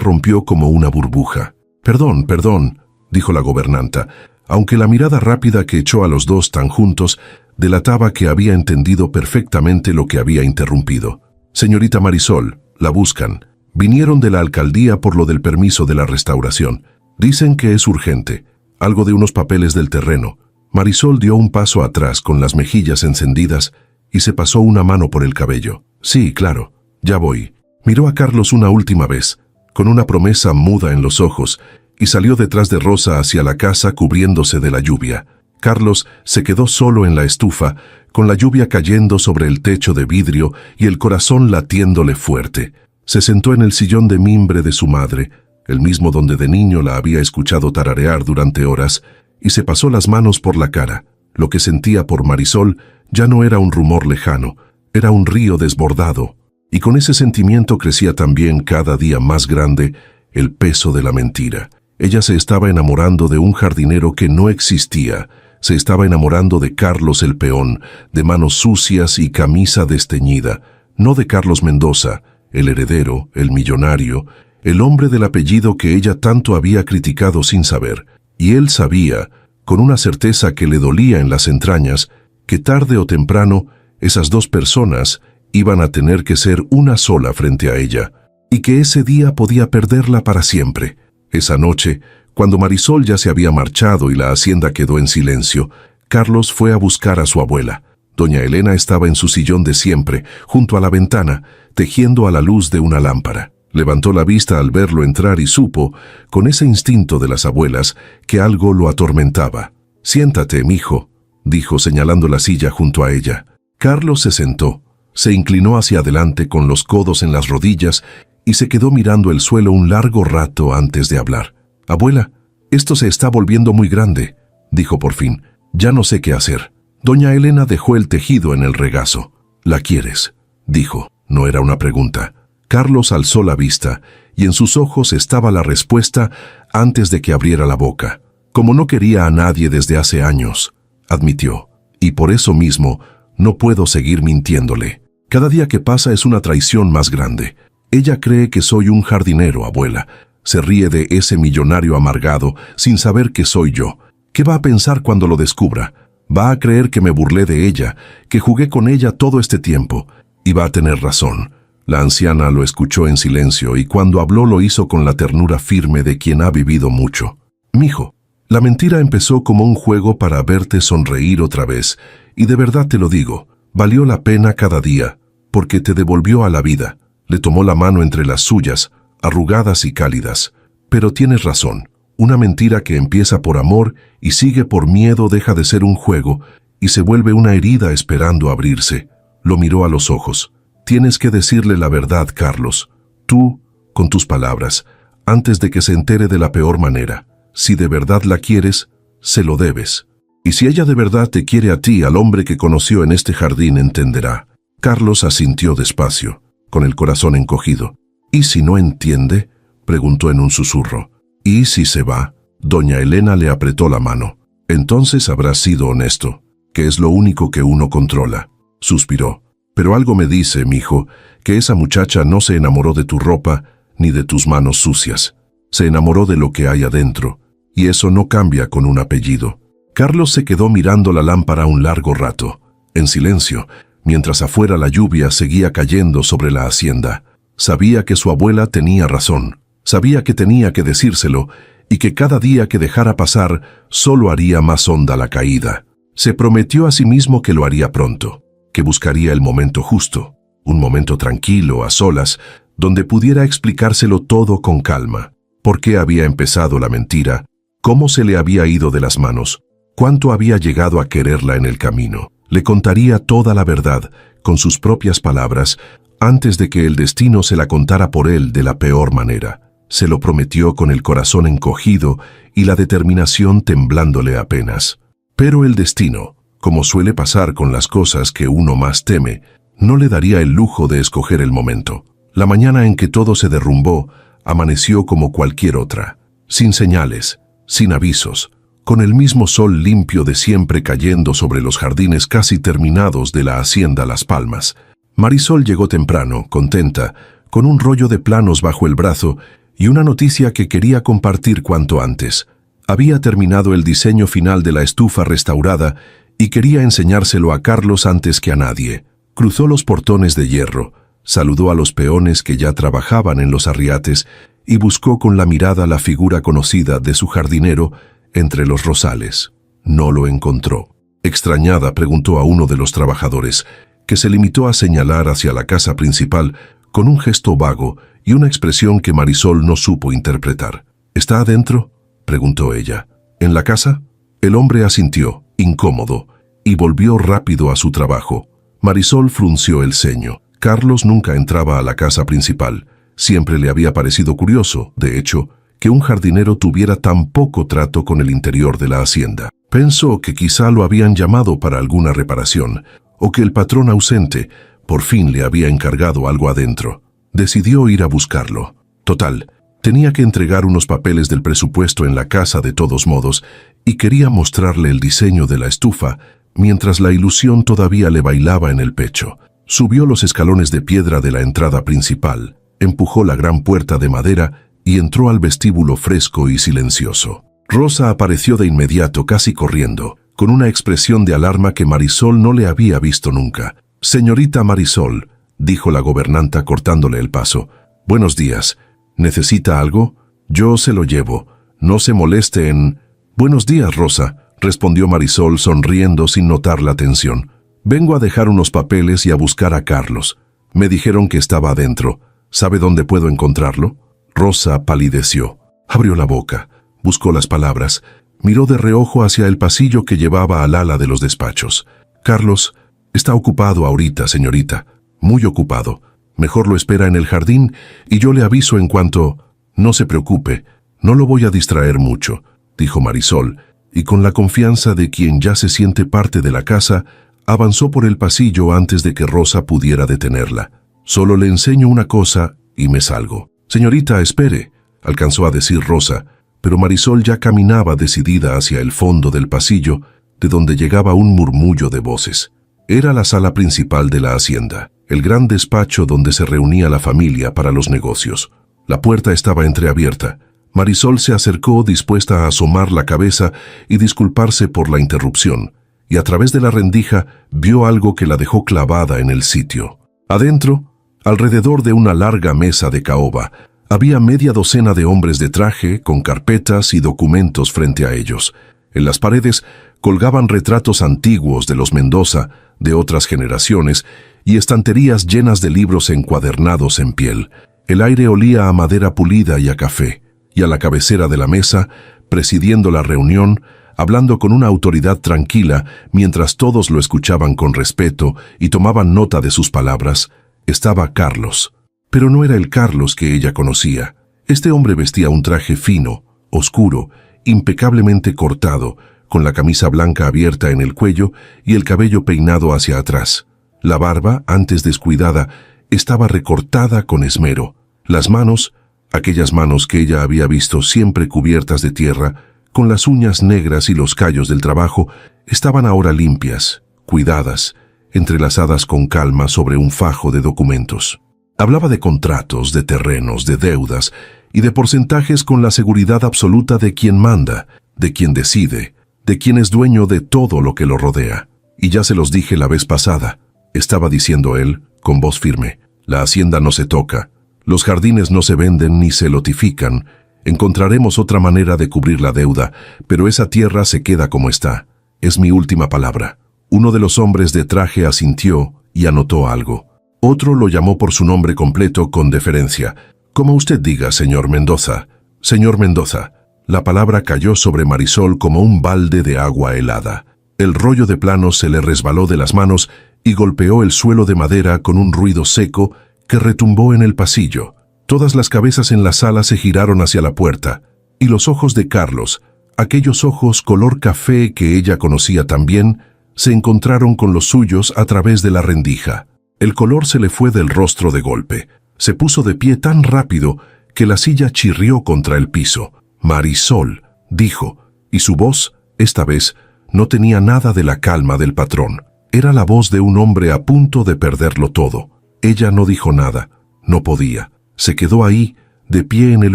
rompió como una burbuja. «Perdón, perdón», dijo la gobernanta, aunque la mirada rápida que echó a los dos tan juntos delataba que había entendido perfectamente lo que había interrumpido. «Señorita Marisol, la buscan. Vinieron de la alcaldía por lo del permiso de la restauración. Dicen que es urgente. Algo de unos papeles del terreno». Marisol dio un paso atrás con las mejillas encendidas y se pasó una mano por el cabello. «Sí, claro, ya voy». Miró a Carlos una última vez, con una promesa muda en los ojos, y salió detrás de Rosa hacia la casa cubriéndose de la lluvia. Carlos se quedó solo en la estufa, con la lluvia cayendo sobre el techo de vidrio y el corazón latiéndole fuerte. Se sentó en el sillón de mimbre de su madre, el mismo donde de niño la había escuchado tararear durante horas, y se pasó las manos por la cara. Lo que sentía por Marisol ya no era un rumor lejano, era un río desbordado, y con ese sentimiento crecía también cada día más grande el peso de la mentira. Ella se estaba enamorando de un jardinero que no existía, se estaba enamorando de Carlos el peón, de manos sucias y camisa desteñida, no de Carlos Mendoza, el heredero, el millonario, el hombre del apellido que ella tanto había criticado sin saber. Y él sabía, con una certeza que le dolía en las entrañas, que tarde o temprano esas dos personas iban a tener que ser una sola frente a ella, y que ese día podía perderla para siempre. Esa noche, cuando Marisol ya se había marchado y la hacienda quedó en silencio, Carlos fue a buscar a su abuela. Doña Elena estaba en su sillón de siempre, junto a la ventana, tejiendo a la luz de una lámpara. Levantó la vista al verlo entrar y supo, con ese instinto de las abuelas, que algo lo atormentaba. «Siéntate, mijo», dijo señalando la silla junto a ella. Carlos se sentó, se inclinó hacia adelante con los codos en las rodillas y se quedó mirando el suelo un largo rato antes de hablar. «Abuela, esto se está volviendo muy grande», dijo por fin. «Ya no sé qué hacer». Doña Elena dejó el tejido en el regazo. «¿La quieres?», dijo. No era una pregunta. Carlos alzó la vista y en sus ojos estaba la respuesta antes de que abriera la boca. «Como no quería a nadie desde hace años», admitió, «y por eso mismo no puedo seguir mintiéndole. Cada día que pasa es una traición más grande. Ella cree que soy un jardinero, abuela. Se ríe de ese millonario amargado sin saber que soy yo. ¿Qué va a pensar cuando lo descubra? Va a creer que me burlé de ella, que jugué con ella todo este tiempo. Y va a tener razón». La anciana lo escuchó en silencio y cuando habló lo hizo con la ternura firme de quien ha vivido mucho. «Mijo, la mentira empezó como un juego para verte sonreír otra vez, y de verdad te lo digo, valió la pena cada día, porque te devolvió a la vida». Le tomó la mano entre las suyas, arrugadas y cálidas. «Pero tienes razón, una mentira que empieza por amor y sigue por miedo deja de ser un juego y se vuelve una herida esperando abrirse. Lo miró a los ojos. Tienes que decirle la verdad, Carlos. Tú, con tus palabras, antes de que se entere de la peor manera. Si de verdad la quieres, se lo debes. Y si ella de verdad te quiere a ti, al hombre que conoció en este jardín, entenderá. Carlos asintió despacio, con el corazón encogido. ¿Y si no entiende?, preguntó en un susurro. ¿Y si se va? Doña Elena le apretó la mano. Entonces habrás sido honesto, que es lo único que uno controla. Suspiró. Pero algo me dice, mijo, que esa muchacha no se enamoró de tu ropa ni de tus manos sucias. Se enamoró de lo que hay adentro, y eso no cambia con un apellido. Carlos se quedó mirando la lámpara un largo rato, en silencio, mientras afuera la lluvia seguía cayendo sobre la hacienda. Sabía que su abuela tenía razón, sabía que tenía que decírselo, y que cada día que dejara pasar solo haría más honda la caída. Se prometió a sí mismo que lo haría pronto, que buscaría el momento justo, un momento tranquilo, a solas, donde pudiera explicárselo todo con calma. ¿Por qué había empezado la mentira? ¿Cómo se le había ido de las manos? ¿Cuánto había llegado a quererla en el camino? Le contaría toda la verdad, con sus propias palabras, antes de que el destino se la contara por él de la peor manera. Se lo prometió con el corazón encogido y la determinación temblándole apenas. Pero el destino, como suele pasar con las cosas que uno más teme, no le daría el lujo de escoger el momento. La mañana en que todo se derrumbó, amaneció como cualquier otra, sin señales, sin avisos, con el mismo sol limpio de siempre cayendo sobre los jardines casi terminados de la hacienda Las Palmas. Marisol llegó temprano, contenta, con un rollo de planos bajo el brazo y una noticia que quería compartir cuanto antes. Había terminado el diseño final de la estufa restaurada y quería enseñárselo a Carlos antes que a nadie. Cruzó los portones de hierro, saludó a los peones que ya trabajaban en los arriates y buscó con la mirada la figura conocida de su jardinero entre los rosales. No lo encontró. Extrañada, preguntó a uno de los trabajadores, que se limitó a señalar hacia la casa principal con un gesto vago y una expresión que Marisol no supo interpretar. ¿Está adentro?, preguntó ella. ¿En la casa? El hombre asintió, incómodo, y volvió rápido a su trabajo. Marisol frunció el ceño. Carlos nunca entraba a la casa principal. Siempre le había parecido curioso, de hecho, que un jardinero tuviera tan poco trato con el interior de la hacienda. Pensó que quizá lo habían llamado para alguna reparación, o que el patrón ausente por fin le había encargado algo adentro. Decidió ir a buscarlo. Total, tenía que entregar unos papeles del presupuesto en la casa de todos modos, y quería mostrarle el diseño de la estufa, mientras la ilusión todavía le bailaba en el pecho. Subió los escalones de piedra de la entrada principal, empujó la gran puerta de madera y entró al vestíbulo fresco y silencioso. Rosa apareció de inmediato, casi corriendo, con una expresión de alarma que Marisol no le había visto nunca. «Señorita Marisol», dijo la gobernanta cortándole el paso. «Buenos días. ¿Necesita algo? Yo se lo llevo. No se moleste en...» «Buenos días, Rosa», respondió Marisol sonriendo sin notar la tensión. «Vengo a dejar unos papeles y a buscar a Carlos. Me dijeron que estaba adentro. ¿Sabe dónde puedo encontrarlo?» Rosa palideció. Abrió la boca, buscó las palabras, miró de reojo hacia el pasillo que llevaba al ala de los despachos. «Carlos está ocupado ahorita, señorita. Muy ocupado. Mejor lo espera en el jardín y yo le aviso en cuanto...» «No se preocupe, no lo voy a distraer mucho», dijo Marisol, y con la confianza de quien ya se siente parte de la casa, avanzó por el pasillo antes de que Rosa pudiera detenerla. «Solo le enseño una cosa y me salgo». «Señorita, espere», alcanzó a decir Rosa, pero Marisol ya caminaba decidida hacia el fondo del pasillo, de donde llegaba un murmullo de voces. Era la sala principal de la hacienda, el gran despacho donde se reunía la familia para los negocios. La puerta estaba entreabierta. Marisol se acercó dispuesta a asomar la cabeza y disculparse por la interrupción, y a través de la rendija vio algo que la dejó clavada en el sitio. Adentro, alrededor de una larga mesa de caoba, había media docena de hombres de traje, con carpetas y documentos frente a ellos. En las paredes colgaban retratos antiguos de los Mendoza, de otras generaciones, y estanterías llenas de libros encuadernados en piel. El aire olía a madera pulida y a café, y a la cabecera de la mesa, presidiendo la reunión, hablando con una autoridad tranquila mientras todos lo escuchaban con respeto y tomaban nota de sus palabras, estaba Carlos. Pero no era el Carlos que ella conocía. Este hombre vestía un traje fino, oscuro, impecablemente cortado, con la camisa blanca abierta en el cuello y el cabello peinado hacia atrás. La barba, antes descuidada, estaba recortada con esmero. Las manos, aquellas manos que ella había visto siempre cubiertas de tierra, con las uñas negras y los callos del trabajo, estaban ahora limpias, cuidadas, entrelazadas con calma sobre un fajo de documentos. Hablaba de contratos, de terrenos, de deudas y de porcentajes con la seguridad absoluta de quien manda, de quien decide, de quien es dueño de todo lo que lo rodea. Y ya se los dije la vez pasada, estaba diciendo él, con voz firme, la hacienda no se toca, los jardines no se venden ni se lotifican, encontraremos otra manera de cubrir la deuda, pero esa tierra se queda como está. Es mi última palabra. Uno de los hombres de traje asintió y anotó algo. Otro lo llamó por su nombre completo con deferencia. Como usted diga, señor Mendoza. Señor Mendoza. La palabra cayó sobre Marisol como un balde de agua helada. El rollo de plano se le resbaló de las manos y golpeó el suelo de madera con un ruido seco que retumbó en el pasillo. Todas las cabezas en la sala se giraron hacia la puerta, y los ojos de Carlos, aquellos ojos color café que ella conocía tan bien, se encontraron con los suyos a través de la rendija. El color se le fue del rostro de golpe. Se puso de pie tan rápido que la silla chirrió contra el piso. Marisol, dijo, y su voz, esta vez, no tenía nada de la calma del patrón. Era la voz de un hombre a punto de perderlo todo. Ella no dijo nada, no podía. Se quedó ahí, de pie en el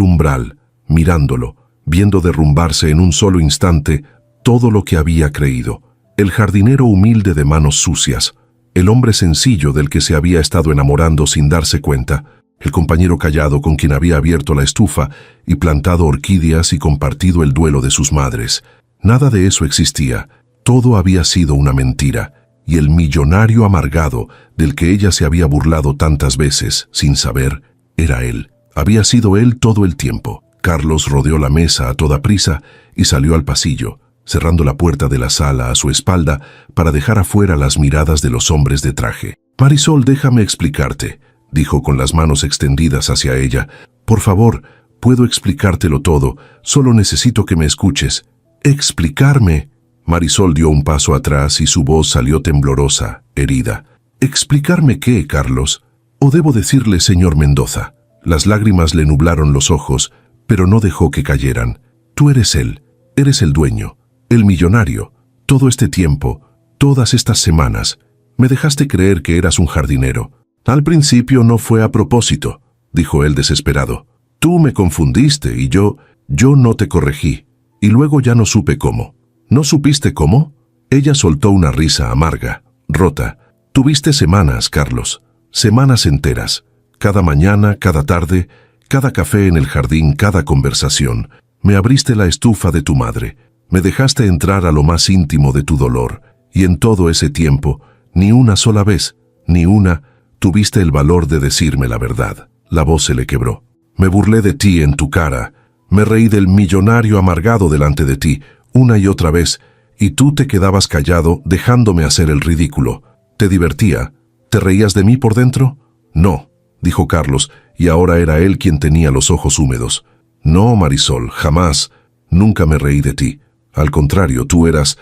umbral, mirándolo, viendo derrumbarse en un solo instante todo lo que había creído. El jardinero humilde de manos sucias, el hombre sencillo del que se había estado enamorando sin darse cuenta, el compañero callado con quien había abierto la estufa y plantado orquídeas y compartido el duelo de sus madres. Nada de eso existía, todo había sido una mentira, y el millonario amargado del que ella se había burlado tantas veces, sin saber, era él. Había sido él todo el tiempo. Carlos rodeó la mesa a toda prisa y salió al pasillo, cerrando la puerta de la sala a su espalda para dejar afuera las miradas de los hombres de traje. Marisol, déjame explicarte, dijo con las manos extendidas hacia ella. Por favor, puedo explicártelo todo, solo necesito que me escuches. ¿Explicarme? Marisol dio un paso atrás y su voz salió temblorosa, herida. ¿Explicarme qué, Carlos? ¿O debo decirle, señor Mendoza? Las lágrimas le nublaron los ojos, pero no dejó que cayeran. Tú eres él, eres el dueño, el millonario. Todo este tiempo, todas estas semanas, me dejaste creer que eras un jardinero. Al principio no fue a propósito, dijo él desesperado. Tú me confundiste y yo no te corregí. Y luego ya no supe cómo. ¿No supiste cómo? Ella soltó una risa amarga, rota. Tuviste semanas, Carlos, semanas enteras. Cada mañana, cada tarde, cada café en el jardín, cada conversación. Me abriste la estufa de tu madre. Me dejaste entrar a lo más íntimo de tu dolor. Y en todo ese tiempo, ni una sola vez, ni una, tuviste el valor de decirme la verdad. La voz se le quebró. Me burlé de ti en tu cara. Me reí del millonario amargado delante de ti, una y otra vez, y tú te quedabas callado dejándome hacer el ridículo. ¿Te divertía? ¿Te reías de mí por dentro? No, dijo Carlos, y ahora era él quien tenía los ojos húmedos. No, Marisol, jamás, nunca me reí de ti. Al contrario, tú eres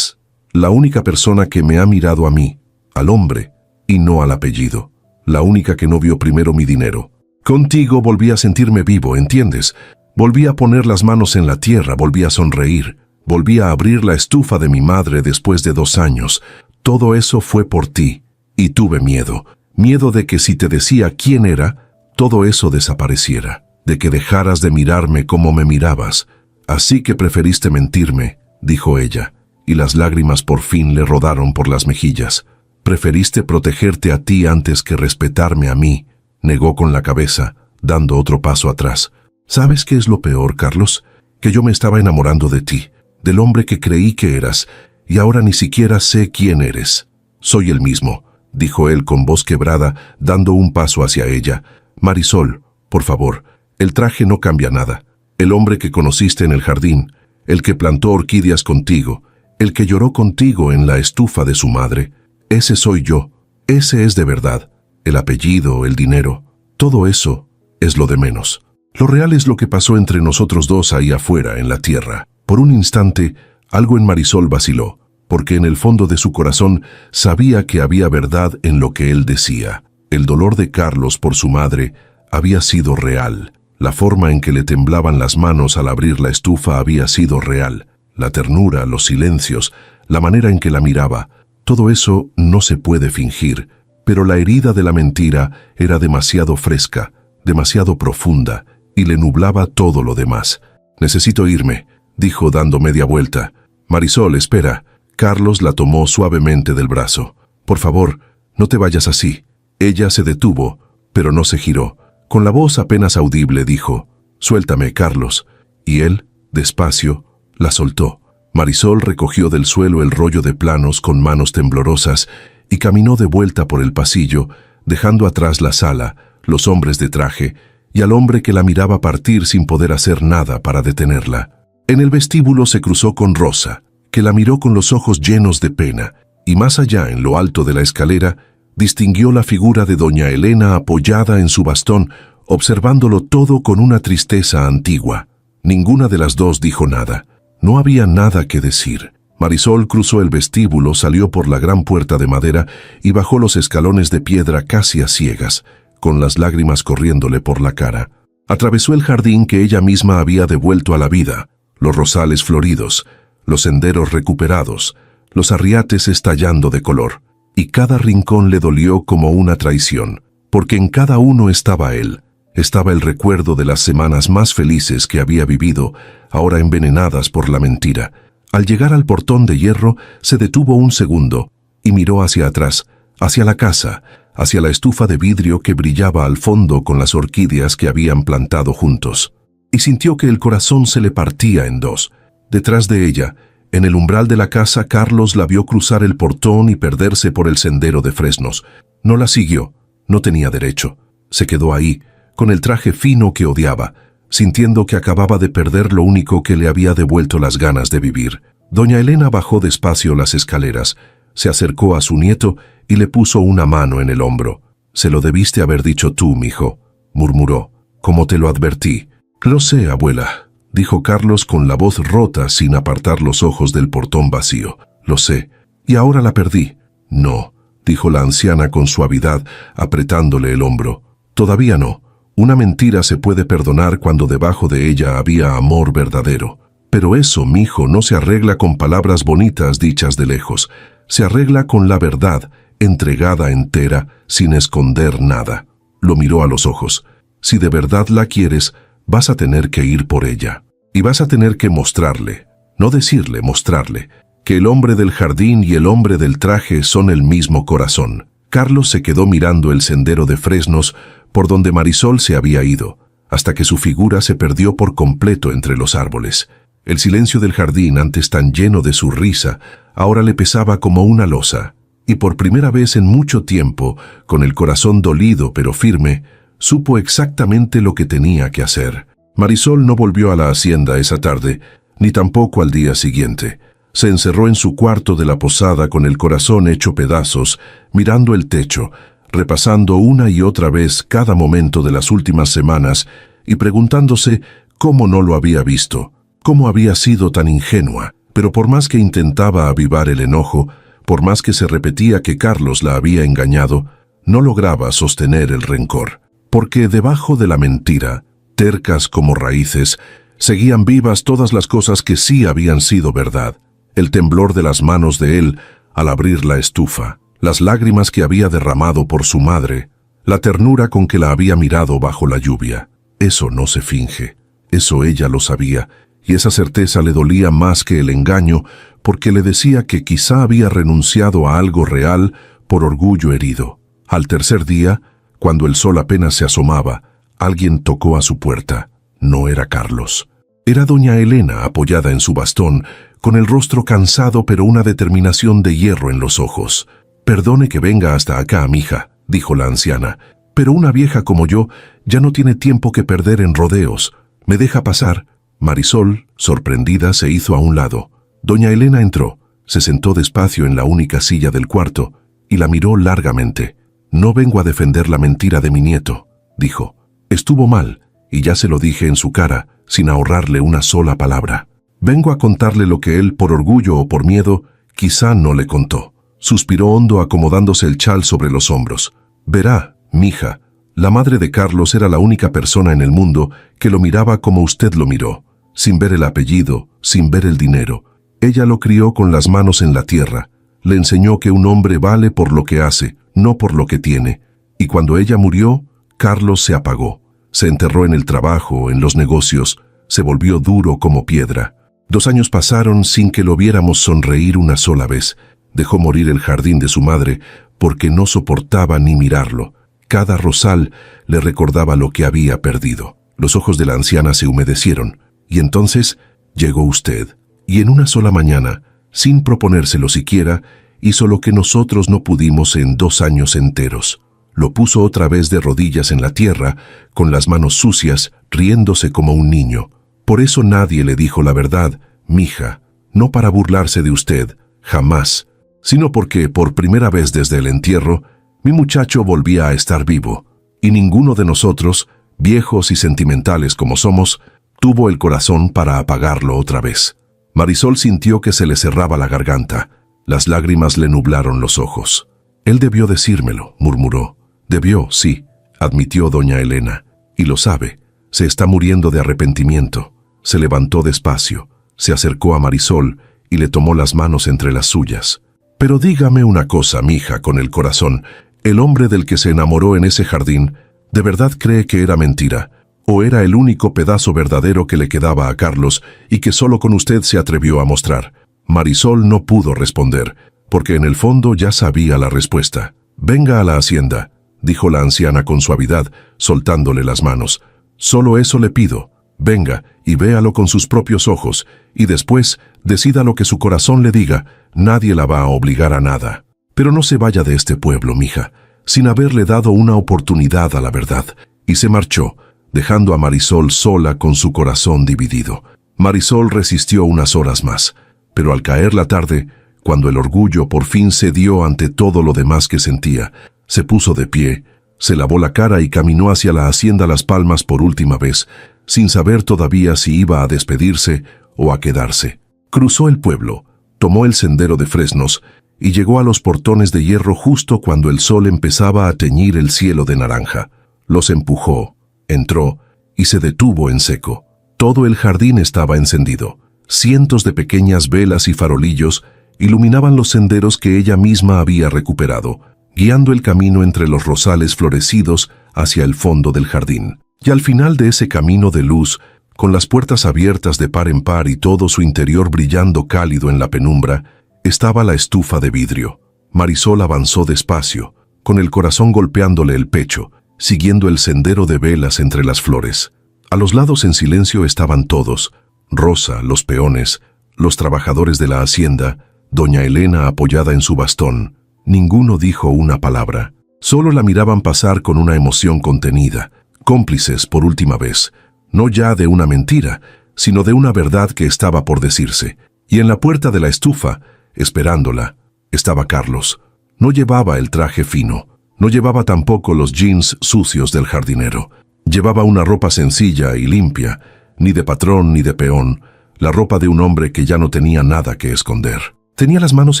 la única persona que me ha mirado a mí, al hombre, y no al apellido. La única que no vio primero mi dinero. Contigo volví a sentirme vivo, ¿entiendes? Volví a poner las manos en la tierra, volví a sonreír, volví a abrir la estufa de mi madre después de 2 años. Todo eso fue por ti, y tuve miedo. Miedo de que si te decía quién era, todo eso desapareciera, de que dejaras de mirarme como me mirabas. Así que preferiste mentirme, dijo ella, y las lágrimas por fin le rodaron por las mejillas. Preferiste protegerte a ti antes que respetarme a mí, negó con la cabeza, dando otro paso atrás. ¿Sabes qué es lo peor, Carlos? Que yo me estaba enamorando de ti, del hombre que creí que eras, y ahora ni siquiera sé quién eres. Soy el mismo, dijo él con voz quebrada, dando un paso hacia ella. Marisol, por favor, el traje no cambia nada. El hombre que conociste en el jardín, el que plantó orquídeas contigo, el que lloró contigo en la estufa de su madre. Ese soy yo, ese es de verdad. El apellido, el dinero, todo eso es lo de menos. Lo real es lo que pasó entre nosotros dos ahí afuera, en la tierra. Por un instante, algo en Marisol vaciló, porque en el fondo de su corazón sabía que había verdad en lo que él decía. El dolor de Carlos por su madre había sido real. La forma en que le temblaban las manos al abrir la estufa había sido real. La ternura, los silencios, la manera en que la miraba, todo eso no se puede fingir. Pero la herida de la mentira era demasiado fresca, demasiado profunda, y le nublaba todo lo demás. «Necesito irme», dijo dando media vuelta. «Marisol, espera». Carlos la tomó suavemente del brazo. «Por favor, no te vayas así». Ella se detuvo, pero no se giró. Con la voz apenas audible dijo: «Suéltame, Carlos». Y él, despacio, la soltó. Marisol recogió del suelo el rollo de planos con manos temblorosas y caminó de vuelta por el pasillo, dejando atrás la sala, los hombres de traje, y al hombre que la miraba partir sin poder hacer nada para detenerla. En el vestíbulo se cruzó con Rosa, que la miró con los ojos llenos de pena, y más allá, en lo alto de la escalera, distinguió la figura de doña Elena apoyada en su bastón, observándolo todo con una tristeza antigua. Ninguna de las dos dijo nada. No había nada que decir. Marisol cruzó el vestíbulo, salió por la gran puerta de madera y bajó los escalones de piedra casi a ciegas, con las lágrimas corriéndole por la cara. Atravesó el jardín que ella misma había devuelto a la vida, los rosales floridos, los senderos recuperados, los arriates estallando de color, y cada rincón le dolió como una traición, porque en cada uno estaba él. Estaba el recuerdo de las semanas más felices que había vivido, ahora envenenadas por la mentira. Al llegar al portón de hierro, se detuvo un segundo y miró hacia atrás, hacia la casa, hacia la estufa de vidrio que brillaba al fondo con las orquídeas que habían plantado juntos. Y sintió que el corazón se le partía en dos. Detrás de ella, en el umbral de la casa, Carlos la vio cruzar el portón y perderse por el sendero de fresnos. No la siguió, no tenía derecho. Se quedó ahí, con el traje fino que odiaba, sintiendo que acababa de perder lo único que le había devuelto las ganas de vivir. Doña Elena bajó despacio las escaleras, se acercó a su nieto y le puso una mano en el hombro. «Se lo debiste haber dicho tú, mijo», murmuró, «como te lo advertí». «Lo sé, abuela», dijo Carlos con la voz rota sin apartar los ojos del portón vacío. «Lo sé. Y ahora la perdí». «No», dijo la anciana con suavidad, apretándole el hombro. «Todavía no. Una mentira se puede perdonar cuando debajo de ella había amor verdadero. Pero eso, mijo, no se arregla con palabras bonitas dichas de lejos. Se arregla con la verdad, entregada entera, sin esconder nada». Lo miró a los ojos. «Si de verdad la quieres, vas a tener que ir por ella. Y vas a tener que mostrarle, no decirle, mostrarle, que el hombre del jardín y el hombre del traje son el mismo corazón». Carlos se quedó mirando el sendero de fresnos por donde Marisol se había ido, hasta que su figura se perdió por completo entre los árboles. El silencio del jardín, antes tan lleno de su risa, ahora le pesaba como una losa, y por primera vez en mucho tiempo, con el corazón dolido pero firme, supo exactamente lo que tenía que hacer. Marisol no volvió a la hacienda esa tarde, ni tampoco al día siguiente. Se encerró en su cuarto de la posada con el corazón hecho pedazos, mirando el techo, repasando una y otra vez cada momento de las últimas semanas y preguntándose cómo no lo había visto, cómo había sido tan ingenua. Pero por más que intentaba avivar el enojo, por más que se repetía que Carlos la había engañado, no lograba sostener el rencor. Porque debajo de la mentira, tercas como raíces, seguían vivas todas las cosas que sí habían sido verdad. El temblor de las manos de él al abrir la estufa, las lágrimas que había derramado por su madre, la ternura con que la había mirado bajo la lluvia. Eso no se finge, eso ella lo sabía, y esa certeza le dolía más que el engaño, porque le decía que quizá había renunciado a algo real por orgullo herido. Al tercer día, cuando el sol apenas se asomaba, alguien tocó a su puerta. No era Carlos. Era doña Elena apoyada en su bastón, con el rostro cansado pero una determinación de hierro en los ojos. «Perdone que venga hasta acá, mija», dijo la anciana, «pero una vieja como yo ya no tiene tiempo que perder en rodeos. ¿Me deja pasar?». Marisol, sorprendida, se hizo a un lado. Doña Elena entró, se sentó despacio en la única silla del cuarto y la miró largamente. «No vengo a defender la mentira de mi nieto», dijo. «Estuvo mal, y ya se lo dije en su cara, sin ahorrarle una sola palabra. Vengo a contarle lo que él, por orgullo o por miedo, quizá no le contó». Suspiró hondo acomodándose el chal sobre los hombros. «Verá, mija, la madre de Carlos era la única persona en el mundo que lo miraba como usted lo miró, sin ver el apellido, sin ver el dinero. Ella lo crió con las manos en la tierra. Le enseñó que un hombre vale por lo que hace, no por lo que tiene. Y cuando ella murió, Carlos se apagó. Se enterró en el trabajo, en los negocios, se volvió duro como piedra. 2 años pasaron sin que lo viéramos sonreír una sola vez. Dejó morir el jardín de su madre porque no soportaba ni mirarlo. Cada rosal le recordaba lo que había perdido. Los ojos de la anciana se humedecieron. Y entonces llegó usted. Y en una sola mañana, sin proponérselo siquiera, hizo lo que nosotros no pudimos en 2 años enteros. Lo puso otra vez de rodillas en la tierra, con las manos sucias, riéndose como un niño. Por eso nadie le dijo la verdad, mija, no para burlarse de usted, jamás, sino porque, por primera vez desde el entierro, mi muchacho volvía a estar vivo, y ninguno de nosotros, viejos y sentimentales como somos, tuvo el corazón para apagarlo otra vez. Marisol sintió que se le cerraba la garganta. Las lágrimas le nublaron los ojos. Él debió decírmelo, murmuró. Debió, sí, admitió doña Elena. Y lo sabe, se está muriendo de arrepentimiento. Se levantó despacio, se acercó a Marisol y le tomó las manos entre las suyas. Pero dígame una cosa, mija, con el corazón. El hombre del que se enamoró en ese jardín, ¿de verdad cree que era mentira? ¿O era el único pedazo verdadero que le quedaba a Carlos y que solo con usted se atrevió a mostrar? Marisol no pudo responder, porque en el fondo ya sabía la respuesta. «Venga a la hacienda», dijo la anciana con suavidad, soltándole las manos. «Solo eso le pido. Venga y véalo con sus propios ojos, y después decida lo que su corazón le diga. Nadie la va a obligar a nada. Pero no se vaya de este pueblo, mija, sin haberle dado una oportunidad a la verdad». Y se marchó, dejando a Marisol sola con su corazón dividido. Marisol resistió unas horas más, pero al caer la tarde, cuando el orgullo por fin cedió ante todo lo demás que sentía, se puso de pie, se lavó la cara y caminó hacia la hacienda Las Palmas por última vez, sin saber todavía si iba a despedirse o a quedarse. Cruzó el pueblo, tomó el sendero de fresnos y llegó a los portones de hierro justo cuando el sol empezaba a teñir el cielo de naranja. Los empujó, entró y se detuvo en seco. Todo el jardín estaba encendido. Cientos de pequeñas velas y farolillos iluminaban los senderos que ella misma había recuperado, guiando el camino entre los rosales florecidos hacia el fondo del jardín. Y al final de ese camino de luz, con las puertas abiertas de par en par y todo su interior brillando cálido en la penumbra, estaba la estufa de vidrio. Marisol avanzó despacio, con el corazón golpeándole el pecho, siguiendo el sendero de velas entre las flores. A los lados en silencio estaban todos: Rosa, los peones, los trabajadores de la hacienda, doña Elena apoyada en su bastón. Ninguno dijo una palabra. Solo la miraban pasar con una emoción contenida, cómplices por última vez, no ya de una mentira, sino de una verdad que estaba por decirse. Y en la puerta de la estufa, esperándola, estaba Carlos. No llevaba el traje fino, no llevaba tampoco los jeans sucios del jardinero. Llevaba una ropa sencilla y limpia, ni de patrón ni de peón, la ropa de un hombre que ya no tenía nada que esconder. Tenía las manos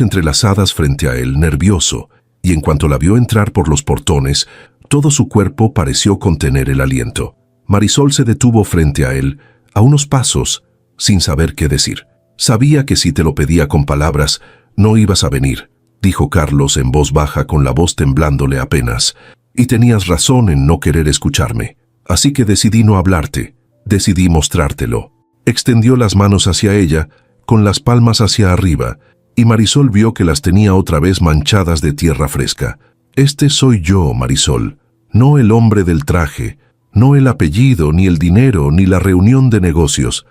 entrelazadas frente a él, nervioso, y en cuanto la vio entrar por los portones, todo su cuerpo pareció contener el aliento. Marisol se detuvo frente a él, a unos pasos, sin saber qué decir. «Sabía que si te lo pedía con palabras, no ibas a venir», dijo Carlos en voz baja con la voz temblándole apenas. «Y tenías razón en no querer escucharme. Así que decidí no hablarte, decidí mostrártelo». Extendió las manos hacia ella, con las palmas hacia arriba, y Marisol vio que las tenía otra vez manchadas de tierra fresca. «Este soy yo, Marisol, no el hombre del traje, no el apellido, ni el dinero, ni la reunión de negocios.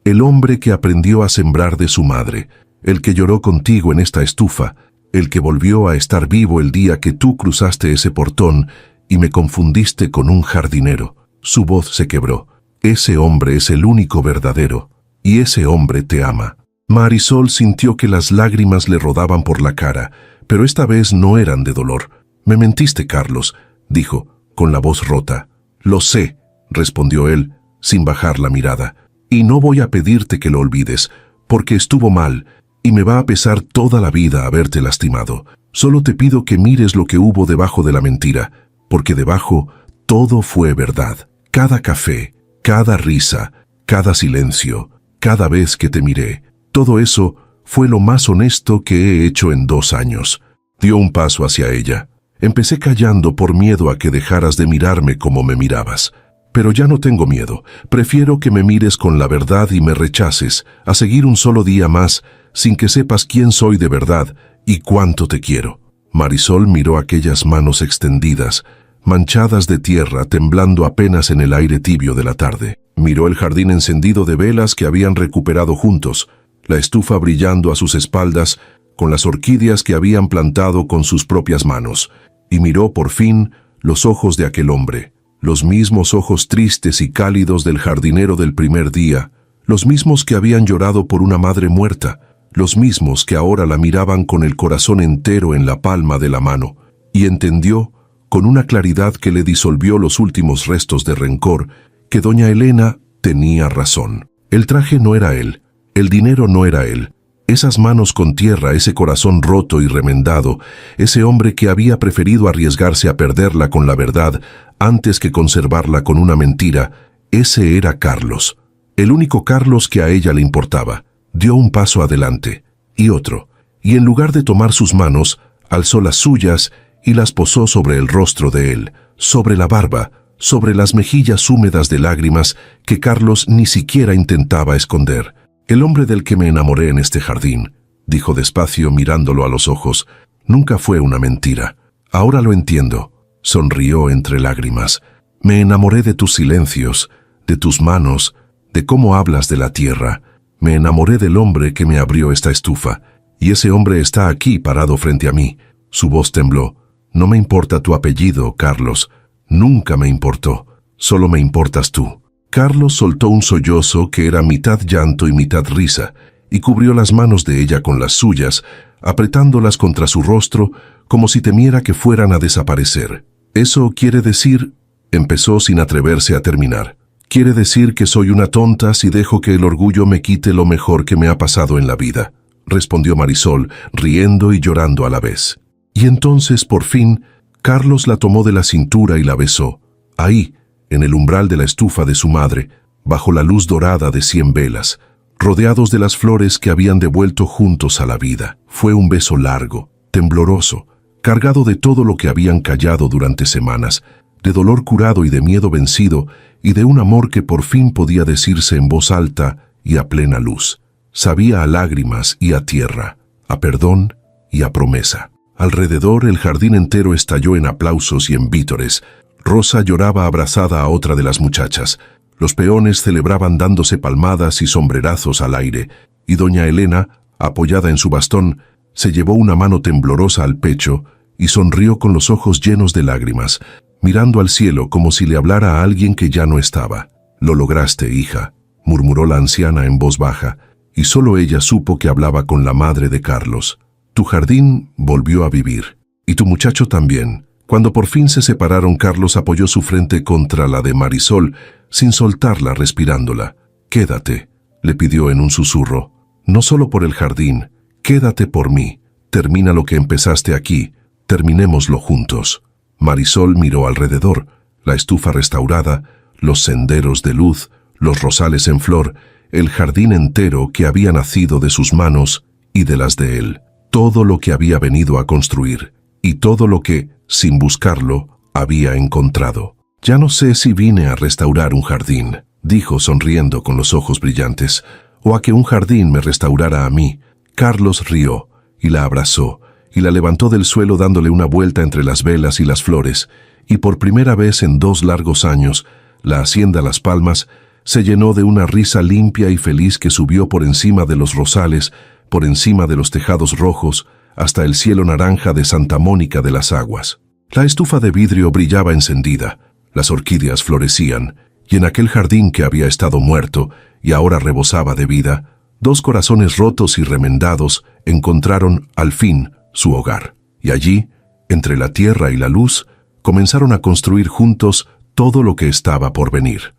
El hombre que aprendió a sembrar de su madre, el que lloró contigo en esta estufa, el que volvió a estar vivo el día que tú cruzaste ese portón y me confundiste con un jardinero». Su voz se quebró. Ese hombre es el único verdadero, y ese hombre te ama. Marisol sintió que las lágrimas le rodaban por la cara, pero esta vez no eran de dolor. «Me mentiste, Carlos», dijo, con la voz rota. «Lo sé», respondió él, sin bajar la mirada. «Y no voy a pedirte que lo olvides, porque estuvo mal, y me va a pesar toda la vida haberte lastimado. Solo te pido que mires lo que hubo debajo de la mentira, porque debajo todo fue verdad. Cada café, cada risa, cada silencio, cada vez que te miré. Todo eso fue lo más honesto que he hecho en 2 años». Dio un paso hacia ella. «Empecé callando por miedo a que dejaras de mirarme como me mirabas. Pero ya no tengo miedo. Prefiero que me mires con la verdad y me rechaces, a seguir un solo día más, sin que sepas quién soy de verdad y cuánto te quiero». Marisol miró aquellas manos extendidas, manchadas de tierra, temblando apenas en el aire tibio de la tarde. Miró el jardín encendido de velas que habían recuperado juntos, la estufa brillando a sus espaldas, con las orquídeas que habían plantado con sus propias manos, y miró por fin los ojos de aquel hombre, los mismos ojos tristes y cálidos del jardinero del primer día, los mismos que habían llorado por una madre muerta, los mismos que ahora la miraban con el corazón entero en la palma de la mano, y entendió, con una claridad que le disolvió los últimos restos de rencor, que doña Elena tenía razón. El traje no era él, el dinero no era él. Esas manos con tierra, ese corazón roto y remendado, ese hombre que había preferido arriesgarse a perderla con la verdad antes que conservarla con una mentira, ese era Carlos, el único Carlos que a ella le importaba. Dio un paso adelante, y otro, y en lugar de tomar sus manos, alzó las suyas y las posó sobre el rostro de él, sobre la barba, sobre las mejillas húmedas de lágrimas que Carlos ni siquiera intentaba esconder. «El hombre del que me enamoré en este jardín», dijo despacio mirándolo a los ojos, «nunca fue una mentira. Ahora lo entiendo», sonrió entre lágrimas. «Me enamoré de tus silencios, de tus manos, de cómo hablas de la tierra. Me enamoré del hombre que me abrió esta estufa, y ese hombre está aquí parado frente a mí». Su voz tembló. «No me importa tu apellido, Carlos. Nunca me importó. Solo me importas tú». Carlos soltó un sollozo que era mitad llanto y mitad risa, y cubrió las manos de ella con las suyas, apretándolas contra su rostro como si temiera que fueran a desaparecer. «Eso quiere decir», empezó sin atreverse a terminar, «quiere decir que soy una tonta si dejo que el orgullo me quite lo mejor que me ha pasado en la vida», respondió Marisol, riendo y llorando a la vez. Y entonces, por fin, Carlos la tomó de la cintura y la besó. Ahí, en el umbral de la estufa de su madre, bajo la luz dorada de 100 velas, rodeados de las flores que habían devuelto juntos a la vida. Fue un beso largo, tembloroso, cargado de todo lo que habían callado durante semanas, de dolor curado y de miedo vencido, y de un amor que por fin podía decirse en voz alta y a plena luz. Sabía a lágrimas y a tierra, a perdón y a promesa. Alrededor el jardín entero estalló en aplausos y en vítores. Rosa lloraba abrazada a otra de las muchachas. Los peones celebraban dándose palmadas y sombrerazos al aire, y doña Elena, apoyada en su bastón, se llevó una mano temblorosa al pecho y sonrió con los ojos llenos de lágrimas, mirando al cielo como si le hablara a alguien que ya no estaba. «Lo lograste, hija», murmuró la anciana en voz baja, y solo ella supo que hablaba con la madre de Carlos. «Tu jardín volvió a vivir, y tu muchacho también». Cuando por fin se separaron, Carlos apoyó su frente contra la de Marisol, sin soltarla, respirándola. «Quédate», le pidió en un susurro. «No solo por el jardín, quédate por mí. Termina lo que empezaste aquí. Terminémoslo juntos». Marisol miró alrededor, la estufa restaurada, los senderos de luz, los rosales en flor, el jardín entero que había nacido de sus manos y de las de él. Todo lo que había venido a construir, y todo lo que, sin buscarlo, había encontrado. «Ya no sé si vine a restaurar un jardín», dijo sonriendo con los ojos brillantes, «o a que un jardín me restaurara a mí». Carlos rió, y la abrazó, y la levantó del suelo dándole una vuelta entre las velas y las flores, y por primera vez en 2 largos años, la hacienda Las Palmas se llenó de una risa limpia y feliz que subió por encima de los rosales, por encima de los tejados rojos, hasta el cielo naranja de Santa Mónica de las Aguas. La estufa de vidrio brillaba encendida, las orquídeas florecían, Y en aquel jardín que había estado muerto y ahora rebosaba de vida, dos corazones rotos y remendados encontraron, al fin, su hogar. Y allí, entre la tierra y la luz, comenzaron a construir juntos todo lo que estaba por venir.